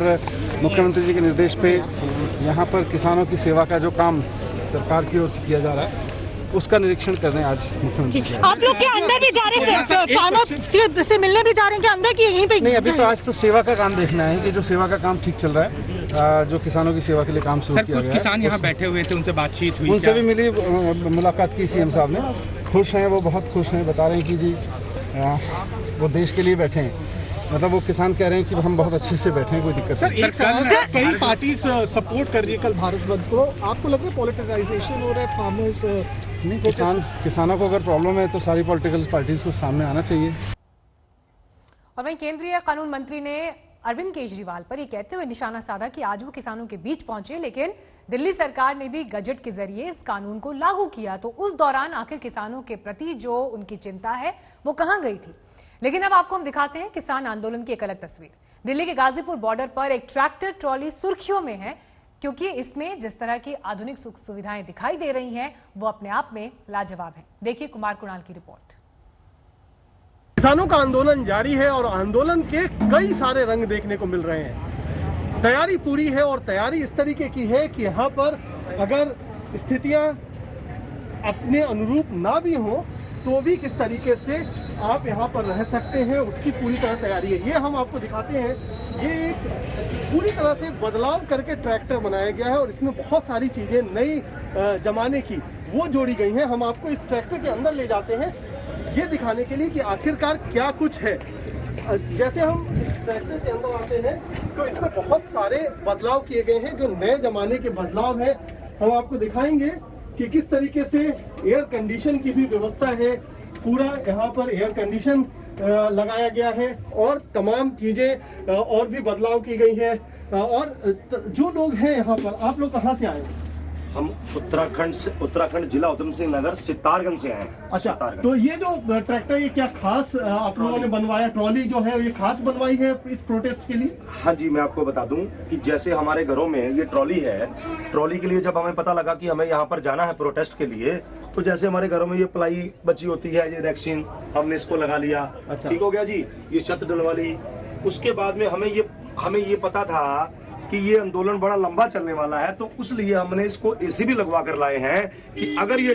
मुख्यमंत्री जी के निर्देश पे यहाँ पर किसानों की सेवा का जो काम सरकार की ओर से किया जा रहा है उसका निरीक्षण करने आज मुख्यमंत्री जी। आप लोग के अंदर भी जा रहे हैं, किसानों से मिलने भी जा रहे हैं कि अंदर की यहीं पे? नहीं, अभी तो आज तो सेवा का काम देखना है कि जो सेवा का काम ठीक चल रहा है, जो किसानों की सेवा के लिए काम शुरू किया गया है। किसान यहाँ बैठे हुए थे, उनसे बातचीत हुई? उनसे भी मिली, मुलाकात की सीएम साहब ने, खुश हैं, वो बहुत खुश हैं, बता रहे हैं कि जी वो देश के लिए बैठे हैं, मतलब वो किसान कह रहे हैं कि हम बहुत अच्छे से बैठे हैं, कोई दिक्कत नहीं। एक सवाल, कई पार्टी सपोर्ट कर रही है कल भारत बंद को, आपको लग रहा है पॉलिटिसाइजेशन हो रहा है? फार्मर्स नहीं, किसानों को अगर प्रॉब्लम है तो सारी पॉलिटिकल पार्टीज को सामने आना चाहिए। और वहीं केंद्रीय कानून मंत्री ने अरविंद केजरीवाल पर ये कहते हुए निशाना साधा कि आज वो किसानों के बीच पहुंचे, लेकिन दिल्ली सरकार ने भी गजट के जरिए इस कानून को लागू किया, तो उस दौरान आखिर किसानों के प्रति जो उनकी चिंता है वो कहां गई थी। लेकिन अब आपको हम दिखाते हैं किसान आंदोलन की एक अलग तस्वीर। दिल्ली के गाजीपुर बॉर्डर पर एक ट्रैक्टर ट्रॉली सुर्खियों में है, क्योंकि इसमें जिस तरह की आधुनिक सुख सुविधाएं दिखाई दे रही हैं वो अपने आप में लाजवाब है। देखिए कुमार कुणाल की रिपोर्ट। किसानों का आंदोलन जारी है और आंदोलन के कई सारे रंग देखने को मिल रहे हैं। तैयारी पूरी है और तैयारी इस तरीके की है कि यहाँ पर अगर स्थितियां अपने अनुरूप ना भी हो तो भी किस तरीके से आप यहाँ पर रह सकते हैं उसकी पूरी तरह तैयारी है। ये हम आपको दिखाते हैं, ये एक पूरी तरह से बदलाव करके ट्रैक्टर बनाया गया है और इसमें बहुत सारी चीजें नई जमाने की वो जोड़ी गई हैं। हम आपको इस ट्रैक्टर के अंदर ले जाते हैं ये दिखाने के लिए कि आखिरकार क्या कुछ है। जैसे हम इस ट्रैक्टर के अंदर आते हैं तो इसमें बहुत सारे बदलाव किए गए हैं जो नए जमाने के बदलाव है। हम आपको दिखाएंगे कि किस तरीके से एयर कंडीशन की भी व्यवस्था है, पूरा यहाँ पर एयर कंडीशन लगाया गया है और तमाम चीजें और भी बदलाव की गई है। और जो लोग हैं यहाँ पर, आप लोग कहाँ से आए हैं? हम उत्तराखंड जिला उधम सिंह नगर सितारगंज से आए हैं। अच्छा, तो ये जो ट्रैक्टर ये क्या खास आप लोगों ने बनवाया, ट्रॉली जो है ये खास बनवाई है इस प्रोटेस्ट के लिए? हाँ जी, मैं आपको बता दूं कि जैसे हमारे घरों में ये ट्रॉली है, ट्रॉली के लिए जब हमें पता लगा कि हमें यहाँ पर जाना है प्रोटेस्ट के लिए, तो जैसे हमारे घरों में ये प्लाई बची होती है, ये वैक्सीन, हमने इसको लगा लिया। अच्छा। ठीक हो गया जी, ये छत डलवा ली। उसके बाद में हमें ये पता था कि ये आंदोलन बड़ा लंबा चलने वाला है, तो उसलिए हमने इसको एसी भी लगवा कर लाए हैं कि अगर ये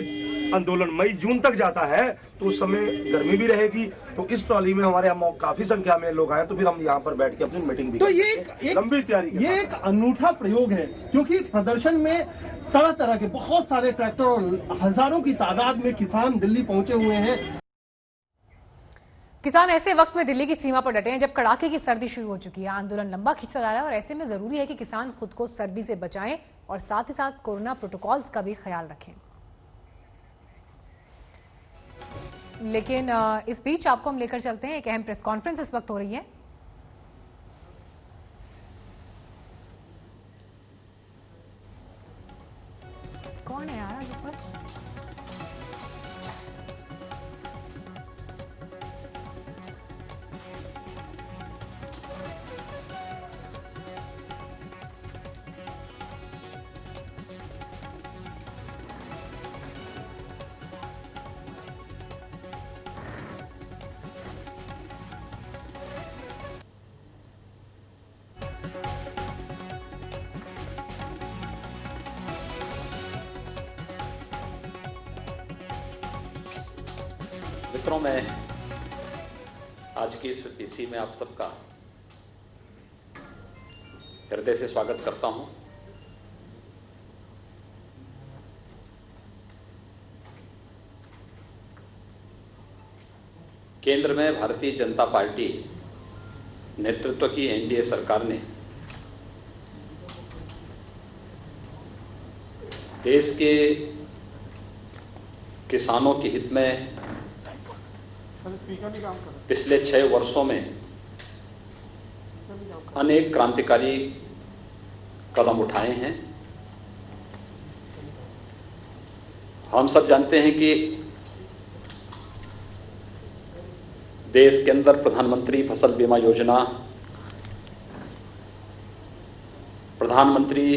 आंदोलन मई जून तक जाता है तो उस समय गर्मी भी रहेगी। तो इस ट्रॉली में हमारे यहाँ काफी संख्या में लोग आए, तो फिर हम यहाँ पर बैठ के अपनी मीटिंग भी तो ये लंबी तैयारी, ये एक अनूठा प्रयोग है क्योंकि प्रदर्शन में तरह तरह के बहुत सारे ट्रैक्टर और हजारों की तादाद में किसान दिल्ली पहुंचे हुए हैं। किसान ऐसे वक्त में दिल्ली की सीमा पर डटे हैं जब कड़ाके की सर्दी शुरू हो चुकी है। आंदोलन लंबा खिंचता जा रहा है और ऐसे में जरूरी है कि किसान खुद को सर्दी से बचाएं और साथ ही साथ कोरोना प्रोटोकॉल्स का भी ख्याल रखें। लेकिन इस बीच आपको हम लेकर चलते हैं, एक अहम प्रेस कॉन्फ्रेंस इस वक्त हो रही है। कौन है यार ऊपर? मित्रों, मैं आज की इस पीसी में आप सबका हृदय से स्वागत करता हूं। केंद्र में भारतीय जनता पार्टी नेतृत्व की एनडीए सरकार ने देश के किसानों के हित में पिछले 6 वर्षों में अनेक क्रांतिकारी कदम उठाए हैं। हम सब जानते हैं कि देश के अंदर प्रधानमंत्री फसल बीमा योजना, प्रधानमंत्री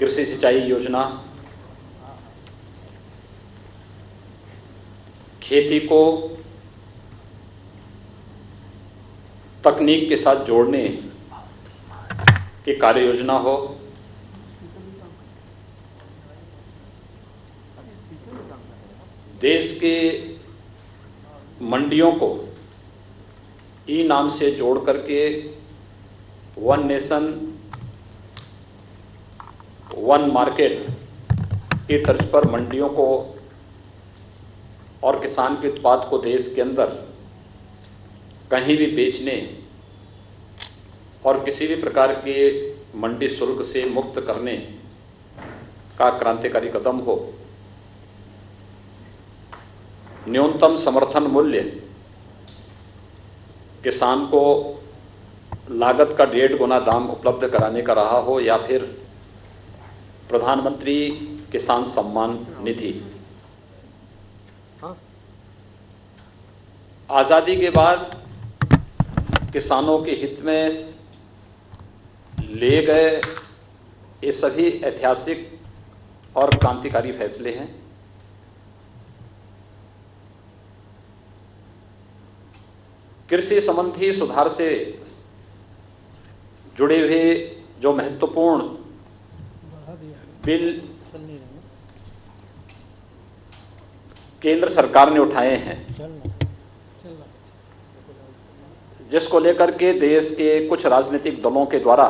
कृषि सिंचाई योजना, खेती को तकनीक के साथ जोड़ने की कार्य योजना हो, देश के मंडियों को ई नाम से जोड़ करके वन नेशन वन मार्केट की तर्ज पर मंडियों को और किसान के उत्पाद को देश के अंदर कहीं भी बेचने और किसी भी प्रकार के मंडी शुल्क से मुक्त करने का क्रांतिकारी कदम हो। न्यूनतम समर्थन मूल्य किसान को लागत का 1.5 गुना दाम उपलब्ध कराने का रहा हो, या फिर प्रधानमंत्री किसान सम्मान निधि। आजादी के बाद किसानों के हित में ले गए ये सभी ऐतिहासिक और क्रांतिकारी फैसले हैं। कृषि संबंधी सुधार से जुड़े हुए जो महत्वपूर्ण बिल केंद्र सरकार ने उठाए हैं, जिसको लेकर के देश के कुछ राजनीतिक दलों के द्वारा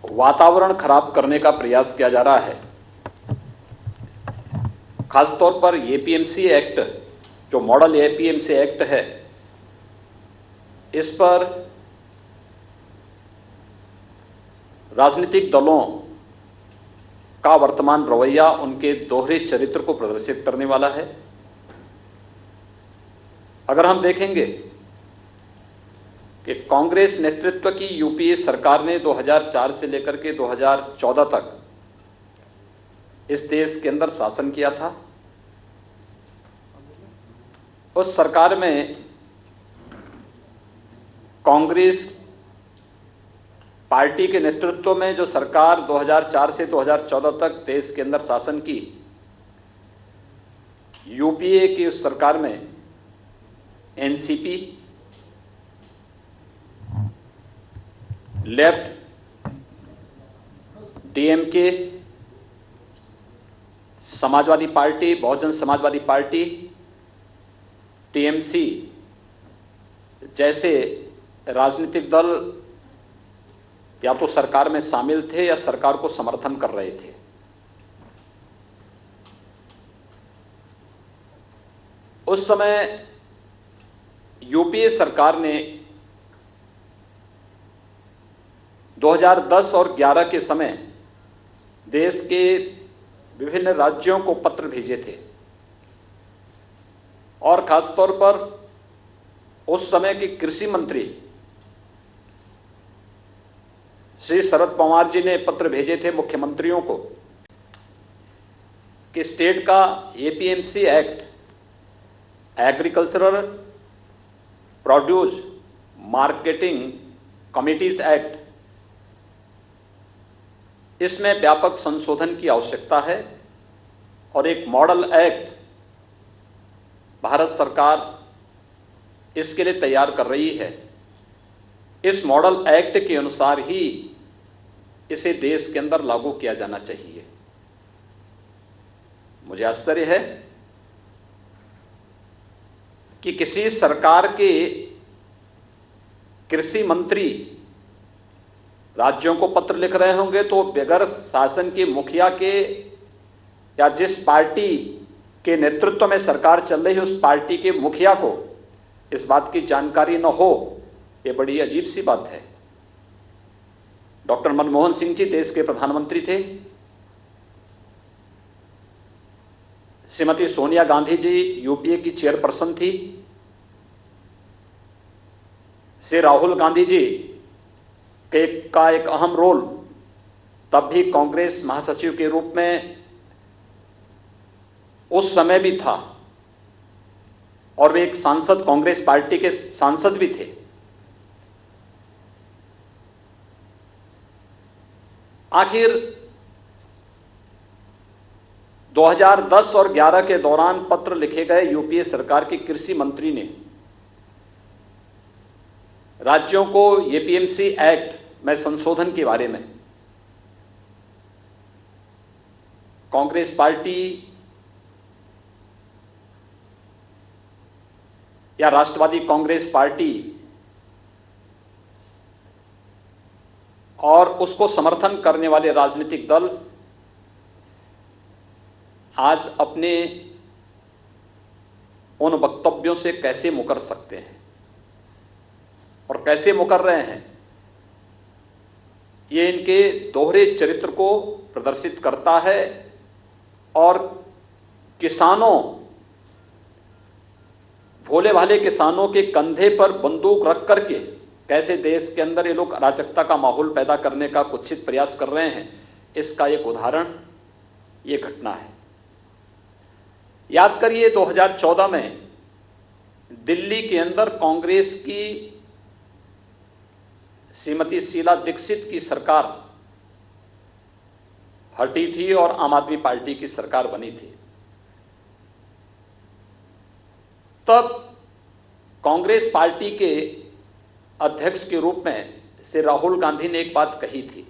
वातावरण खराब करने का प्रयास किया जा रहा है। खासतौर पर एपीएमसी एक्ट, जो मॉडल एपीएमसी एक्ट है, इस पर राजनीतिक दलों का वर्तमान रवैया उनके दोहरे चरित्र को प्रदर्शित करने वाला है। अगर हम देखेंगे कि कांग्रेस नेतृत्व की यूपीए सरकार ने 2004 से लेकर के 2014 तक इस देश के अंदर शासन किया था, उस सरकार में कांग्रेस पार्टी के नेतृत्व में जो सरकार 2004 से 2014 तक देश के अंदर शासन की, यूपीए की उस सरकार में NCP, left, DMK, Samajwadi Party, Bahujan Samajwadi Party, TMC जैसे राजनीतिक दल या तो सरकार में शामिल थे या सरकार को समर्थन कर रहे थे। उस समय यूपीए सरकार ने 2010 और 11 के समय देश के विभिन्न राज्यों को पत्र भेजे थे, और खासतौर पर उस समय के कृषि मंत्री श्री शरद पवार जी ने पत्र भेजे थे मुख्यमंत्रियों को कि स्टेट का APMC act, agricultural produce marketing committees act, इसमें व्यापक संशोधन की आवश्यकता है और एक मॉडल एक्ट भारत सरकार इसके लिए तैयार कर रही है। इस मॉडल एक्ट के अनुसार ही इसे देश के अंदर लागू किया जाना चाहिए। मुझे आश्चर्य है कि किसी सरकार के कृषि मंत्री राज्यों को पत्र लिख रहे होंगे तो बगैर शासन के मुखिया के या जिस पार्टी के नेतृत्व में सरकार चल रही है उस पार्टी के मुखिया को इस बात की जानकारी न हो, यह बड़ी अजीब सी बात है। डॉक्टर मनमोहन सिंह जी देश के प्रधानमंत्री थे, श्रीमती सोनिया गांधी जी यूपीए की चेयरपर्सन थी, श्री राहुल गांधी जी का एक अहम रोल तब भी कांग्रेस महासचिव के रूप में उस समय भी था और वे एक सांसद, कांग्रेस पार्टी के सांसद भी थे। आखिर 2010 और 11 के दौरान पत्र लिखे गए यूपीए सरकार के कृषि मंत्री ने राज्यों को एपीएमसी एक्ट में संशोधन के बारे में कांग्रेस पार्टी या राष्ट्रवादी कांग्रेस पार्टी और उसको समर्थन करने वाले राजनीतिक दल आज अपने उन वक्तव्यों से कैसे मुकर सकते हैं और कैसे मुकर रहे हैं, ये इनके दोहरे चरित्र को प्रदर्शित करता है और किसानों, भोले भाले किसानों के कंधे पर बंदूक रख करके कैसे देश के अंदर ये लोग अराजकता का माहौल पैदा करने का कुत्सित प्रयास कर रहे हैं, इसका एक उदाहरण ये घटना है। याद करिए 2014 में दिल्ली के अंदर कांग्रेस की श्रीमती शीला दीक्षित की सरकार हटी थी और आम आदमी पार्टी की सरकार बनी थी। तब कांग्रेस पार्टी के अध्यक्ष के रूप में श्री राहुल गांधी ने एक बात कही थी।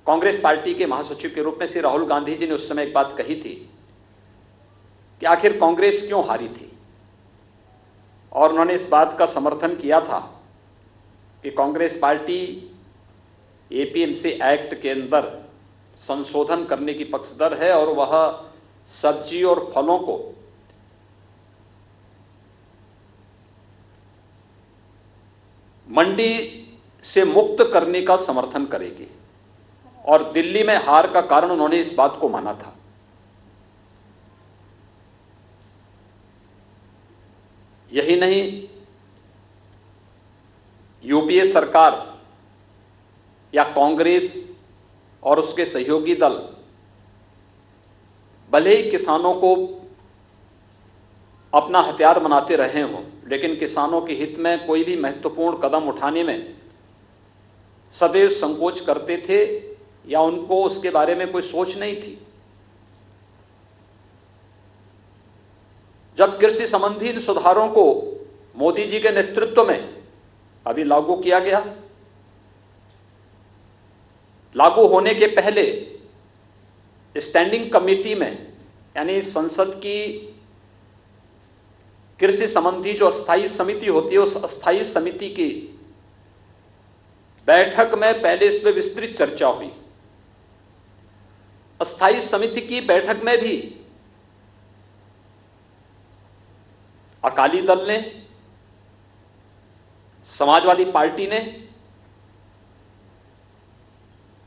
कांग्रेस पार्टी के महासचिव के रूप में श्री राहुल गांधी जी ने उस समय एक बात कही थी कि आखिर कांग्रेस क्यों हारी थी, और उन्होंने इस बात का समर्थन किया था कि कांग्रेस पार्टी एपीएमसी एक्ट के अंदर संशोधन करने की पक्षधर है और वह सब्जी और फलों को मंडी से मुक्त करने का समर्थन करेगी, और दिल्ली में हार का कारण उन्होंने इस बात को माना था। यही नहीं, यूपीए सरकार या कांग्रेस और उसके सहयोगी दल भले ही किसानों को अपना हथियार बनाते रहे हों, लेकिन किसानों के हित में कोई भी महत्वपूर्ण कदम उठाने में सदैव संकोच करते थे या उनको उसके बारे में कोई सोच नहीं थी। जब कृषि संबंधी इन सुधारों को मोदी जी के नेतृत्व में अभी लागू किया गया, लागू होने के पहले स्टैंडिंग कमेटी में यानी संसद की कृषि संबंधी जो अस्थायी समिति होती है, उस अस्थायी समिति की बैठक में पहले इस पर विस्तृत चर्चा हुई। अस्थायी समिति की बैठक में भी अकाली दल ने, समाजवादी पार्टी ने,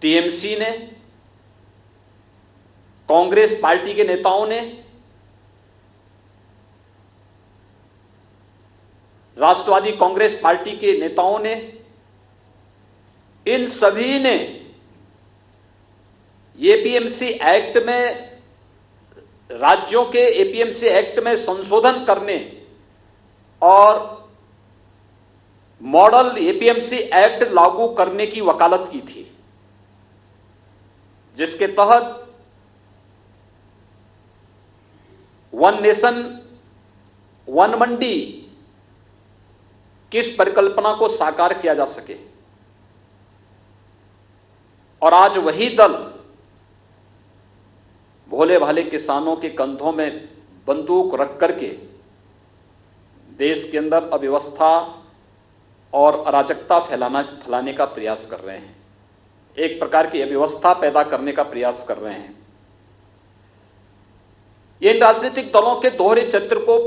टीएमसी ने, कांग्रेस पार्टी के नेताओं ने, राष्ट्रवादी कांग्रेस पार्टी के नेताओं ने, इन सभी ने एपीएमसी एक्ट में, राज्यों के एपीएमसी एक्ट में संशोधन करने और मॉडल एपीएमसी एक्ट लागू करने की वकालत की थी, जिसके तहत वन नेशन वन मंडी किस परिकल्पना को साकार किया जा सके। और आज वही दल भोले भाले किसानों के कंधों में बंदूक रख करके देश के अंदर अव्यवस्था और अराजकता फैलाने का प्रयास कर रहे हैं, एक प्रकार की अव्यवस्था पैदा करने का प्रयास कर रहे हैं। ये इन राजनीतिक दलों के दोहरे चरित्र को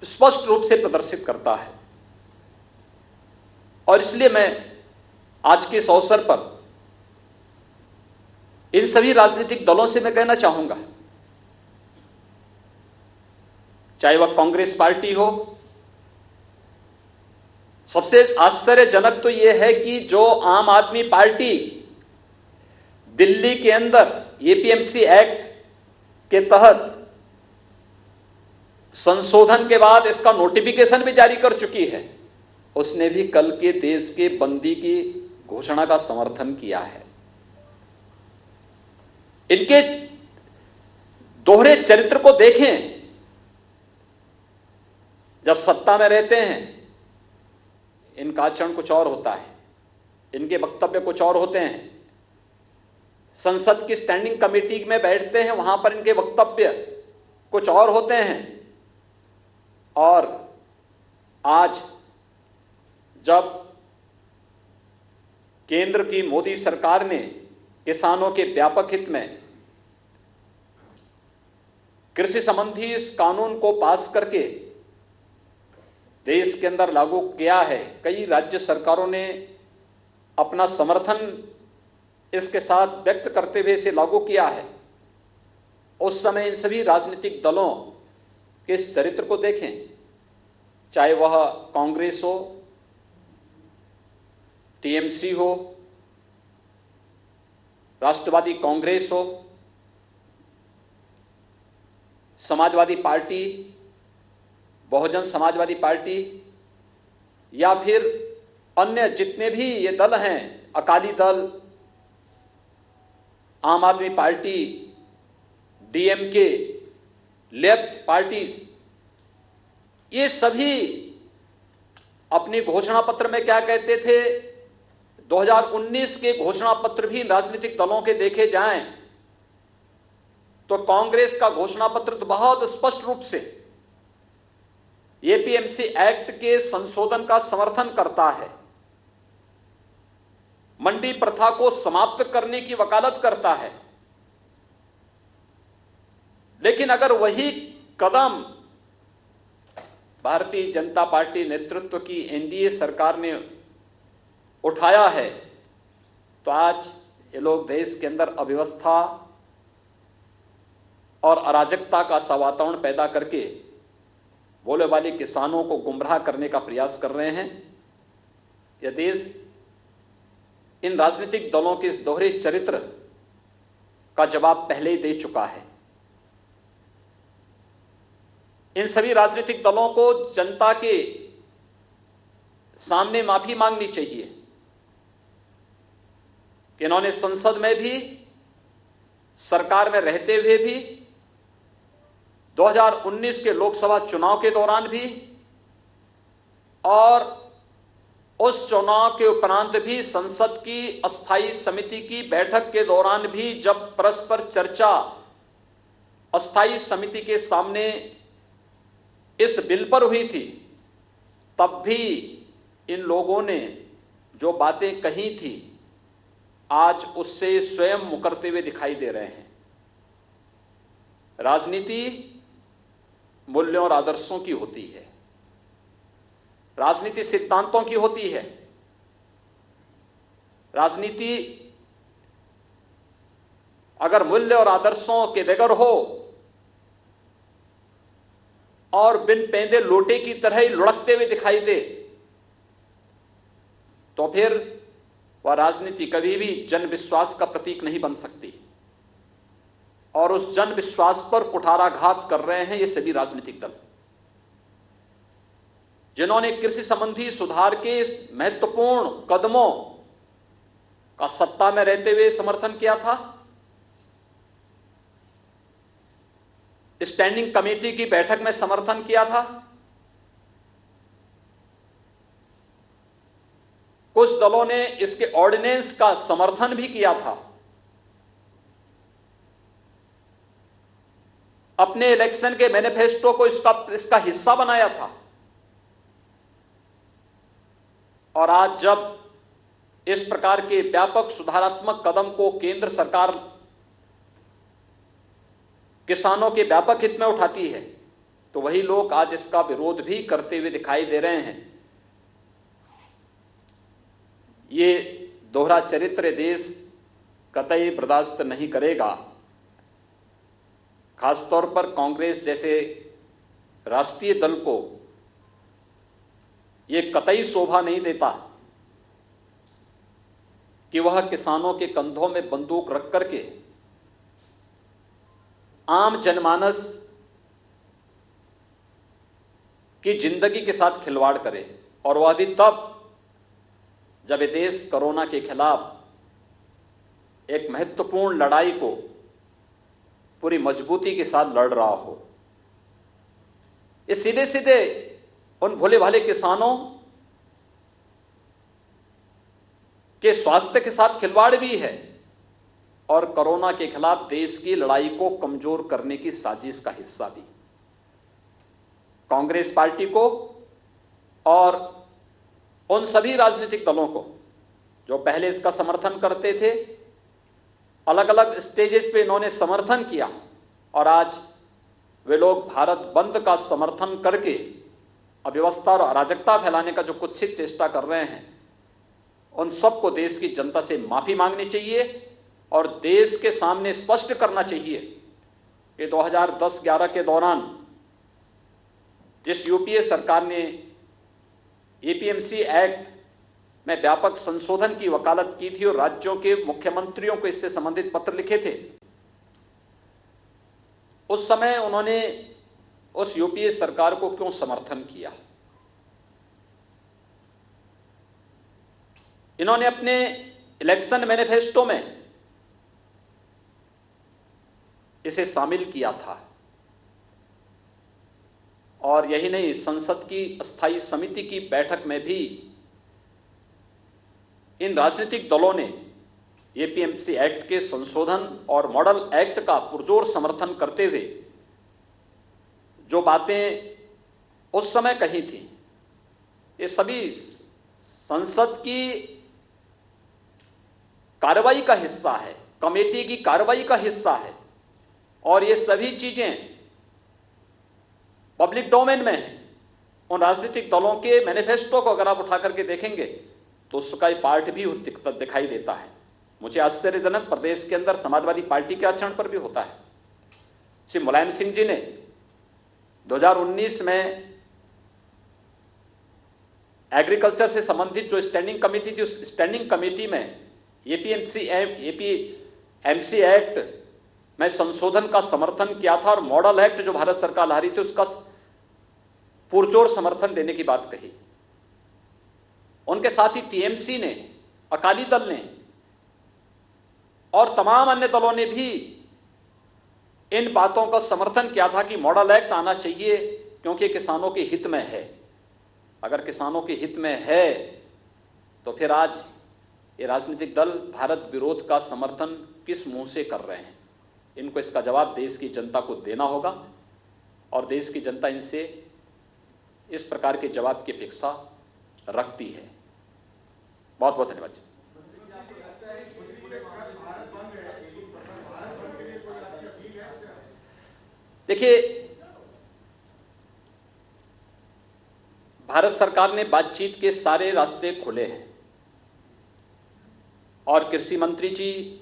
स्पष्ट रूप से प्रदर्शित करता है। और इसलिए मैं आज के इस अवसर पर इन सभी राजनीतिक दलों से मैं कहना चाहूंगा, चाहे वह कांग्रेस पार्टी हो, सबसे आश्चर्यजनक तो यह है कि जो आम आदमी पार्टी दिल्ली के अंदर एपीएमसी एक्ट के तहत संशोधन के बाद इसका नोटिफिकेशन भी जारी कर चुकी है, उसने भी कल के देश के बंदी की घोषणा का समर्थन किया है। इनके दोहरे चरित्र को देखें। जब सत्ता में रहते हैं इनका आचरण कुछ और होता है, इनके वक्तव्य कुछ और होते हैं। संसद की स्टैंडिंग कमेटी में बैठते हैं, वहां पर इनके वक्तव्य कुछ और होते हैं। और आज जब केंद्र की मोदी सरकार ने किसानों के व्यापक हित में कृषि संबंधी इस कानून को पास करके देश के अंदर लागू किया है, कई राज्य सरकारों ने अपना समर्थन इसके साथ व्यक्त करते हुए इसे लागू किया है। उस समय इन सभी राजनीतिक दलों के इस चरित्र को देखें, चाहे वह कांग्रेस हो, टीएमसी हो, राष्ट्रवादी कांग्रेस हो, समाजवादी पार्टी, बहुजन समाजवादी पार्टी, या फिर अन्य जितने भी ये दल हैं, अकाली दल, आम Aadmi party, DMK, left parties, ये सभी अपने घोषणा पत्र में क्या कहते थे? 2019 के घोषणा पत्र भी राजनीतिक दलों के देखे जाएं तो कांग्रेस का घोषणा पत्र तो बहुत स्पष्ट रूप से एपीएमसी एक्ट के संशोधन का समर्थन करता है, मंडी प्रथा को समाप्त करने की वकालत करता है। लेकिन अगर वही कदम भारतीय जनता पार्टी नेतृत्व की एनडीए सरकार ने उठाया है तो आज ये लोग देश के अंदर अव्यवस्था और अराजकता का सा वातावरण पैदा करके भोले वाले किसानों को गुमराह करने का प्रयास कर रहे हैं। यह देश इन राजनीतिक दलों के इस दोहरे चरित्र का जवाब पहले ही दे चुका है। इन सभी राजनीतिक दलों को जनता के सामने माफी मांगनी चाहिए कि इन्होंने संसद में भी, सरकार में रहते हुए भी, 2019 के लोकसभा चुनाव के दौरान भी और उस चुनाव के उपरांत भी संसद की अस्थायी समिति की बैठक के दौरान भी, जब परस्पर चर्चा अस्थायी समिति के सामने इस बिल पर हुई थी, तब भी इन लोगों ने जो बातें कही थी आज उससे स्वयं मुकरते हुए दिखाई दे रहे हैं। राजनीति मूल्यों और आदर्शों की होती है, राजनीति सिद्धांतों की होती है। राजनीति अगर मूल्य और आदर्शों के बगैर हो और बिन पेंदे लोटे की तरह ही लुढ़कते हुए दिखाई दे तो फिर वह राजनीति कभी भी जन विश्वास का प्रतीक नहीं बन सकती। और उस जन विश्वास पर कुठाराघात कर रहे हैं ये सभी राजनीतिक दल, जिन्होंने कृषि संबंधी सुधार के महत्वपूर्ण कदमों का सत्ता में रहते हुए समर्थन किया था, स्टैंडिंग कमेटी की बैठक में समर्थन किया था, कुछ दलों ने इसके ऑर्डिनेंस का समर्थन भी किया था, अपने इलेक्शन के मैनिफेस्टो को इसका हिस्सा बनाया था। और आज जब इस प्रकार के व्यापक सुधारात्मक कदम को केंद्र सरकार किसानों के व्यापक हित में उठाती है, तो वही लोग आज इसका विरोध भी करते हुए दिखाई दे रहे हैं। ये दोहरा चरित्र देश कतई बर्दाश्त नहीं करेगा। खासतौर पर कांग्रेस जैसे राष्ट्रीय दल को यह कतई शोभा नहीं देता कि वह किसानों के कंधों में बंदूक रख करके आम जनमानस की जिंदगी के साथ खिलवाड़ करे, और वह भी तब जब ये देश कोरोना के खिलाफ एक महत्वपूर्ण लड़ाई को पूरी मजबूती के साथ लड़ रहा हो। ये सीधे सीधे उन भोले भाले किसानों के स्वास्थ्य के साथ खिलवाड़ भी है और कोरोना के खिलाफ देश की लड़ाई को कमजोर करने की साजिश का हिस्सा भी। कांग्रेस पार्टी को और उन सभी राजनीतिक दलों को जो पहले इसका समर्थन करते थे, अलग अलग स्टेजेस पे इन्होंने समर्थन किया, और आज वे लोग भारत बंद का समर्थन करके अव्यवस्था और अराजकता फैलाने का जो कुत्सित चेष्टा कर रहे हैं, उन सबको देश की जनता से माफी मांगनी चाहिए और देश के सामने स्पष्ट करना चाहिए कि 2010-11 के दौरान जिस यूपीए सरकार ने एपीएमसी एक्ट में व्यापक संशोधन की वकालत की थी और राज्यों के मुख्यमंत्रियों को इससे संबंधित पत्र लिखे थे, उस समय उन्होंने उस यूपीए सरकार को क्यों समर्थन किया? इन्होंने अपने इलेक्शन मैनिफेस्टो में इसे शामिल किया था, और यही नहीं, संसद की अस्थायी समिति की बैठक में भी इन राजनीतिक दलों ने एपीएमसी एक्ट के संशोधन और मॉडल एक्ट का पुरजोर समर्थन करते हुए जो बातें उस समय कही थी, ये सभी संसद की कार्रवाई का हिस्सा है, कमेटी की कार्रवाई का हिस्सा है, और ये सभी चीजें पब्लिक डोमेन में है। उन राजनीतिक दलों के मैनिफेस्टो को अगर आप उठा करके देखेंगे तो उसका पार्ट भी दिखाई देता है। मुझे आश्चर्यजनक प्रदेश के अंदर समाजवादी पार्टी के आचरण पर भी होता है। श्री मुलायम सिंह जी ने 2019 में एग्रीकल्चर से संबंधित जो स्टैंडिंग कमेटी थी, उस स्टैंडिंग कमेटी में एपीएमसी एक्ट में संशोधन का समर्थन किया था और मॉडल एक्ट जो भारत सरकार ला रही थी उसका पुरजोर समर्थन देने की बात कही। उनके साथ ही टीएमसी ने, अकाली दल ने और तमाम अन्य दलों ने भी इन बातों का समर्थन किया था कि मॉडल एक्ट आना चाहिए क्योंकि किसानों के हित में है। अगर किसानों के हित में है तो फिर आज ये राजनीतिक दल भारत विरोध का समर्थन किस मुंह से कर रहे हैं? इनको इसका जवाब देश की जनता को देना होगा और देश की जनता इनसे इस प्रकार के जवाब की अपेक्षा रखती है। बहुत बहुत धन्यवाद। देखिए, भारत सरकार ने बातचीत के सारे रास्ते खोले हैं और कृषि मंत्री जी,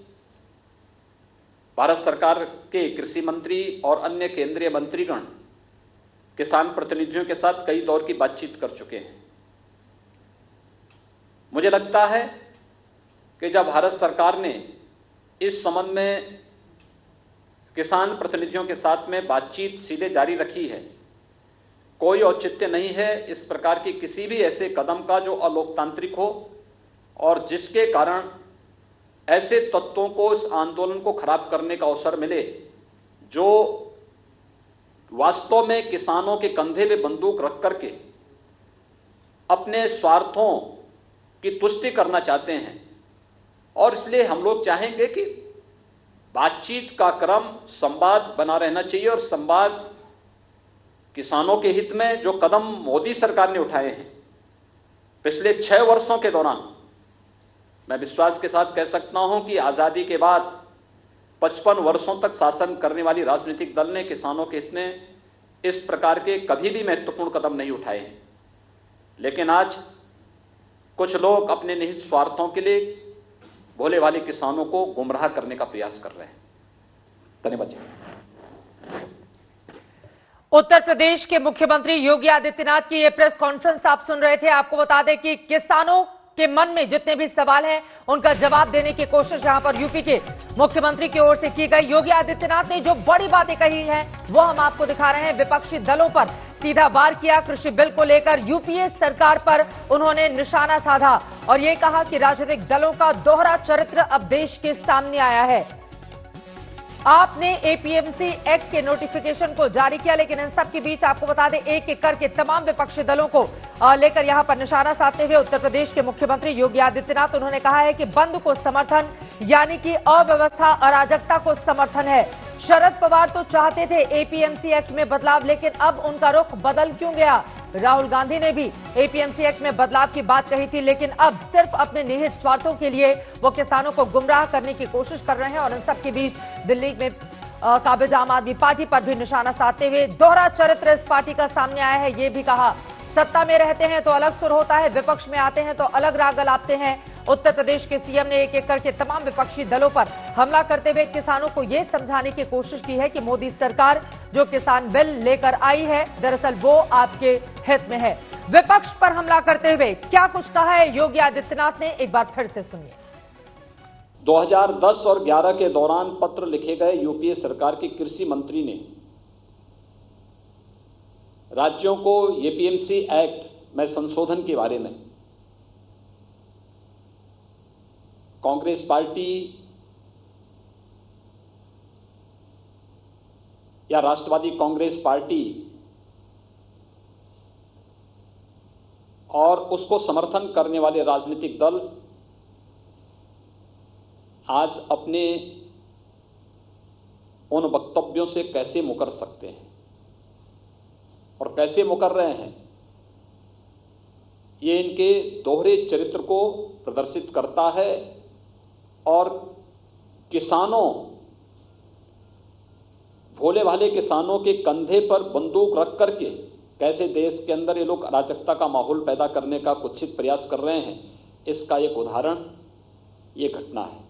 भारत सरकार के कृषि मंत्री और अन्य केंद्रीय मंत्रीगण किसान प्रतिनिधियों के साथ कई दौर की बातचीत कर चुके हैं। मुझे लगता है कि जब भारत सरकार ने इस संबंध में किसान प्रतिनिधियों के साथ में बातचीत सीधे जारी रखी है, कोई औचित्य नहीं है इस प्रकार के किसी भी ऐसे कदम का जो अलोकतांत्रिक हो और जिसके कारण ऐसे तत्वों को इस आंदोलन को खराब करने का अवसर मिले जो वास्तव में किसानों के कंधे पे बंदूक रख करके अपने स्वार्थों की तुष्टि करना चाहते हैं और इसलिए हम लोग चाहेंगे कि बातचीत का क्रम, संवाद बना रहना चाहिए और संवाद किसानों के हित में जो कदम मोदी सरकार ने उठाए हैं पिछले 6 वर्षों के दौरान, मैं विश्वास के साथ कह सकता हूं कि आजादी के बाद 55 वर्षों तक शासन करने वाली राजनीतिक दल ने किसानों के हित में इस प्रकार के कभी भी महत्वपूर्ण कदम नहीं उठाए हैं। लेकिन आज कुछ लोग अपने निहित स्वार्थों के लिए भोले भाले किसानों को गुमराह करने का प्रयास कर रहे हैं। धन्यवाद। उत्तर प्रदेश के मुख्यमंत्री योगी आदित्यनाथ की ये प्रेस कॉन्फ्रेंस आप सुन रहे थे। आपको बता दें कि किसानों के मन में जितने भी सवाल हैं उनका जवाब देने की कोशिश यहां पर यूपी के मुख्यमंत्री की ओर से की गई। योगी आदित्यनाथ ने जो बड़ी बातें कही हैं वो हम आपको दिखा रहे हैं। विपक्षी दलों पर सीधा वार किया। कृषि बिल को लेकर यूपीए सरकार पर उन्होंने निशाना साधा और ये कहा कि राजनीतिक दलों का दोहरा चरित्र अब देश के सामने आया है। आपने एपीएमसी एक्ट के नोटिफिकेशन को जारी किया, लेकिन इन सब के बीच आपको बता दें एक एक करके तमाम विपक्षी दलों को लेकर यहां पर निशाना साधते हुए उत्तर प्रदेश के मुख्यमंत्री योगी आदित्यनाथ उन्होंने कहा है कि बंद को समर्थन यानी कि अव्यवस्था अराजकता को समर्थन है। शरद पवार तो चाहते थे एपीएमसी एक्ट में बदलाव, लेकिन अब उनका रुख बदल क्यों गया? राहुल गांधी ने भी एपीएमसी एक्ट में बदलाव की बात कही थी, लेकिन अब सिर्फ अपने निहित स्वार्थों के लिए वो किसानों को गुमराह करने की कोशिश कर रहे हैं। और इन सब के बीच दिल्ली में काबिज आम आदमी पार्टी पर भी निशाना साधते हुए दोहरा चरित्र इस पार्टी का सामने आया है। ये भी कहा सत्ता में रहते हैं तो अलग सुर होता है, विपक्ष में आते हैं तो अलग राग अलापते हैं। उत्तर प्रदेश के सीएम ने एक एक करके तमाम विपक्षी दलों पर हमला करते हुए किसानों को यह समझाने की कोशिश की है कि मोदी सरकार जो किसान बिल लेकर आई है दरअसल वो आपके हित में है। विपक्ष पर हमला करते हुए क्या कुछ कहा है योगी आदित्यनाथ ने, एक बार फिर से सुनिए। 2010 और 11 के दौरान पत्र लिखे गए यूपीए सरकार के कृषि मंत्री ने राज्यों को एपीएमसी एक्ट में संशोधन के बारे में कांग्रेस पार्टी या राष्ट्रवादी कांग्रेस पार्टी और उसको समर्थन करने वाले राजनीतिक दल आज अपने उन वक्तव्यों से कैसे मुकर सकते हैं और कैसे मुकर रहे हैं, ये इनके दोहरे चरित्र को प्रदर्शित करता है। और किसानों, भोले भाले किसानों के कंधे पर बंदूक रख करके कैसे देश के अंदर ये लोग अराजकता का माहौल पैदा करने का कुत्सित प्रयास कर रहे हैं, इसका एक उदाहरण ये घटना है।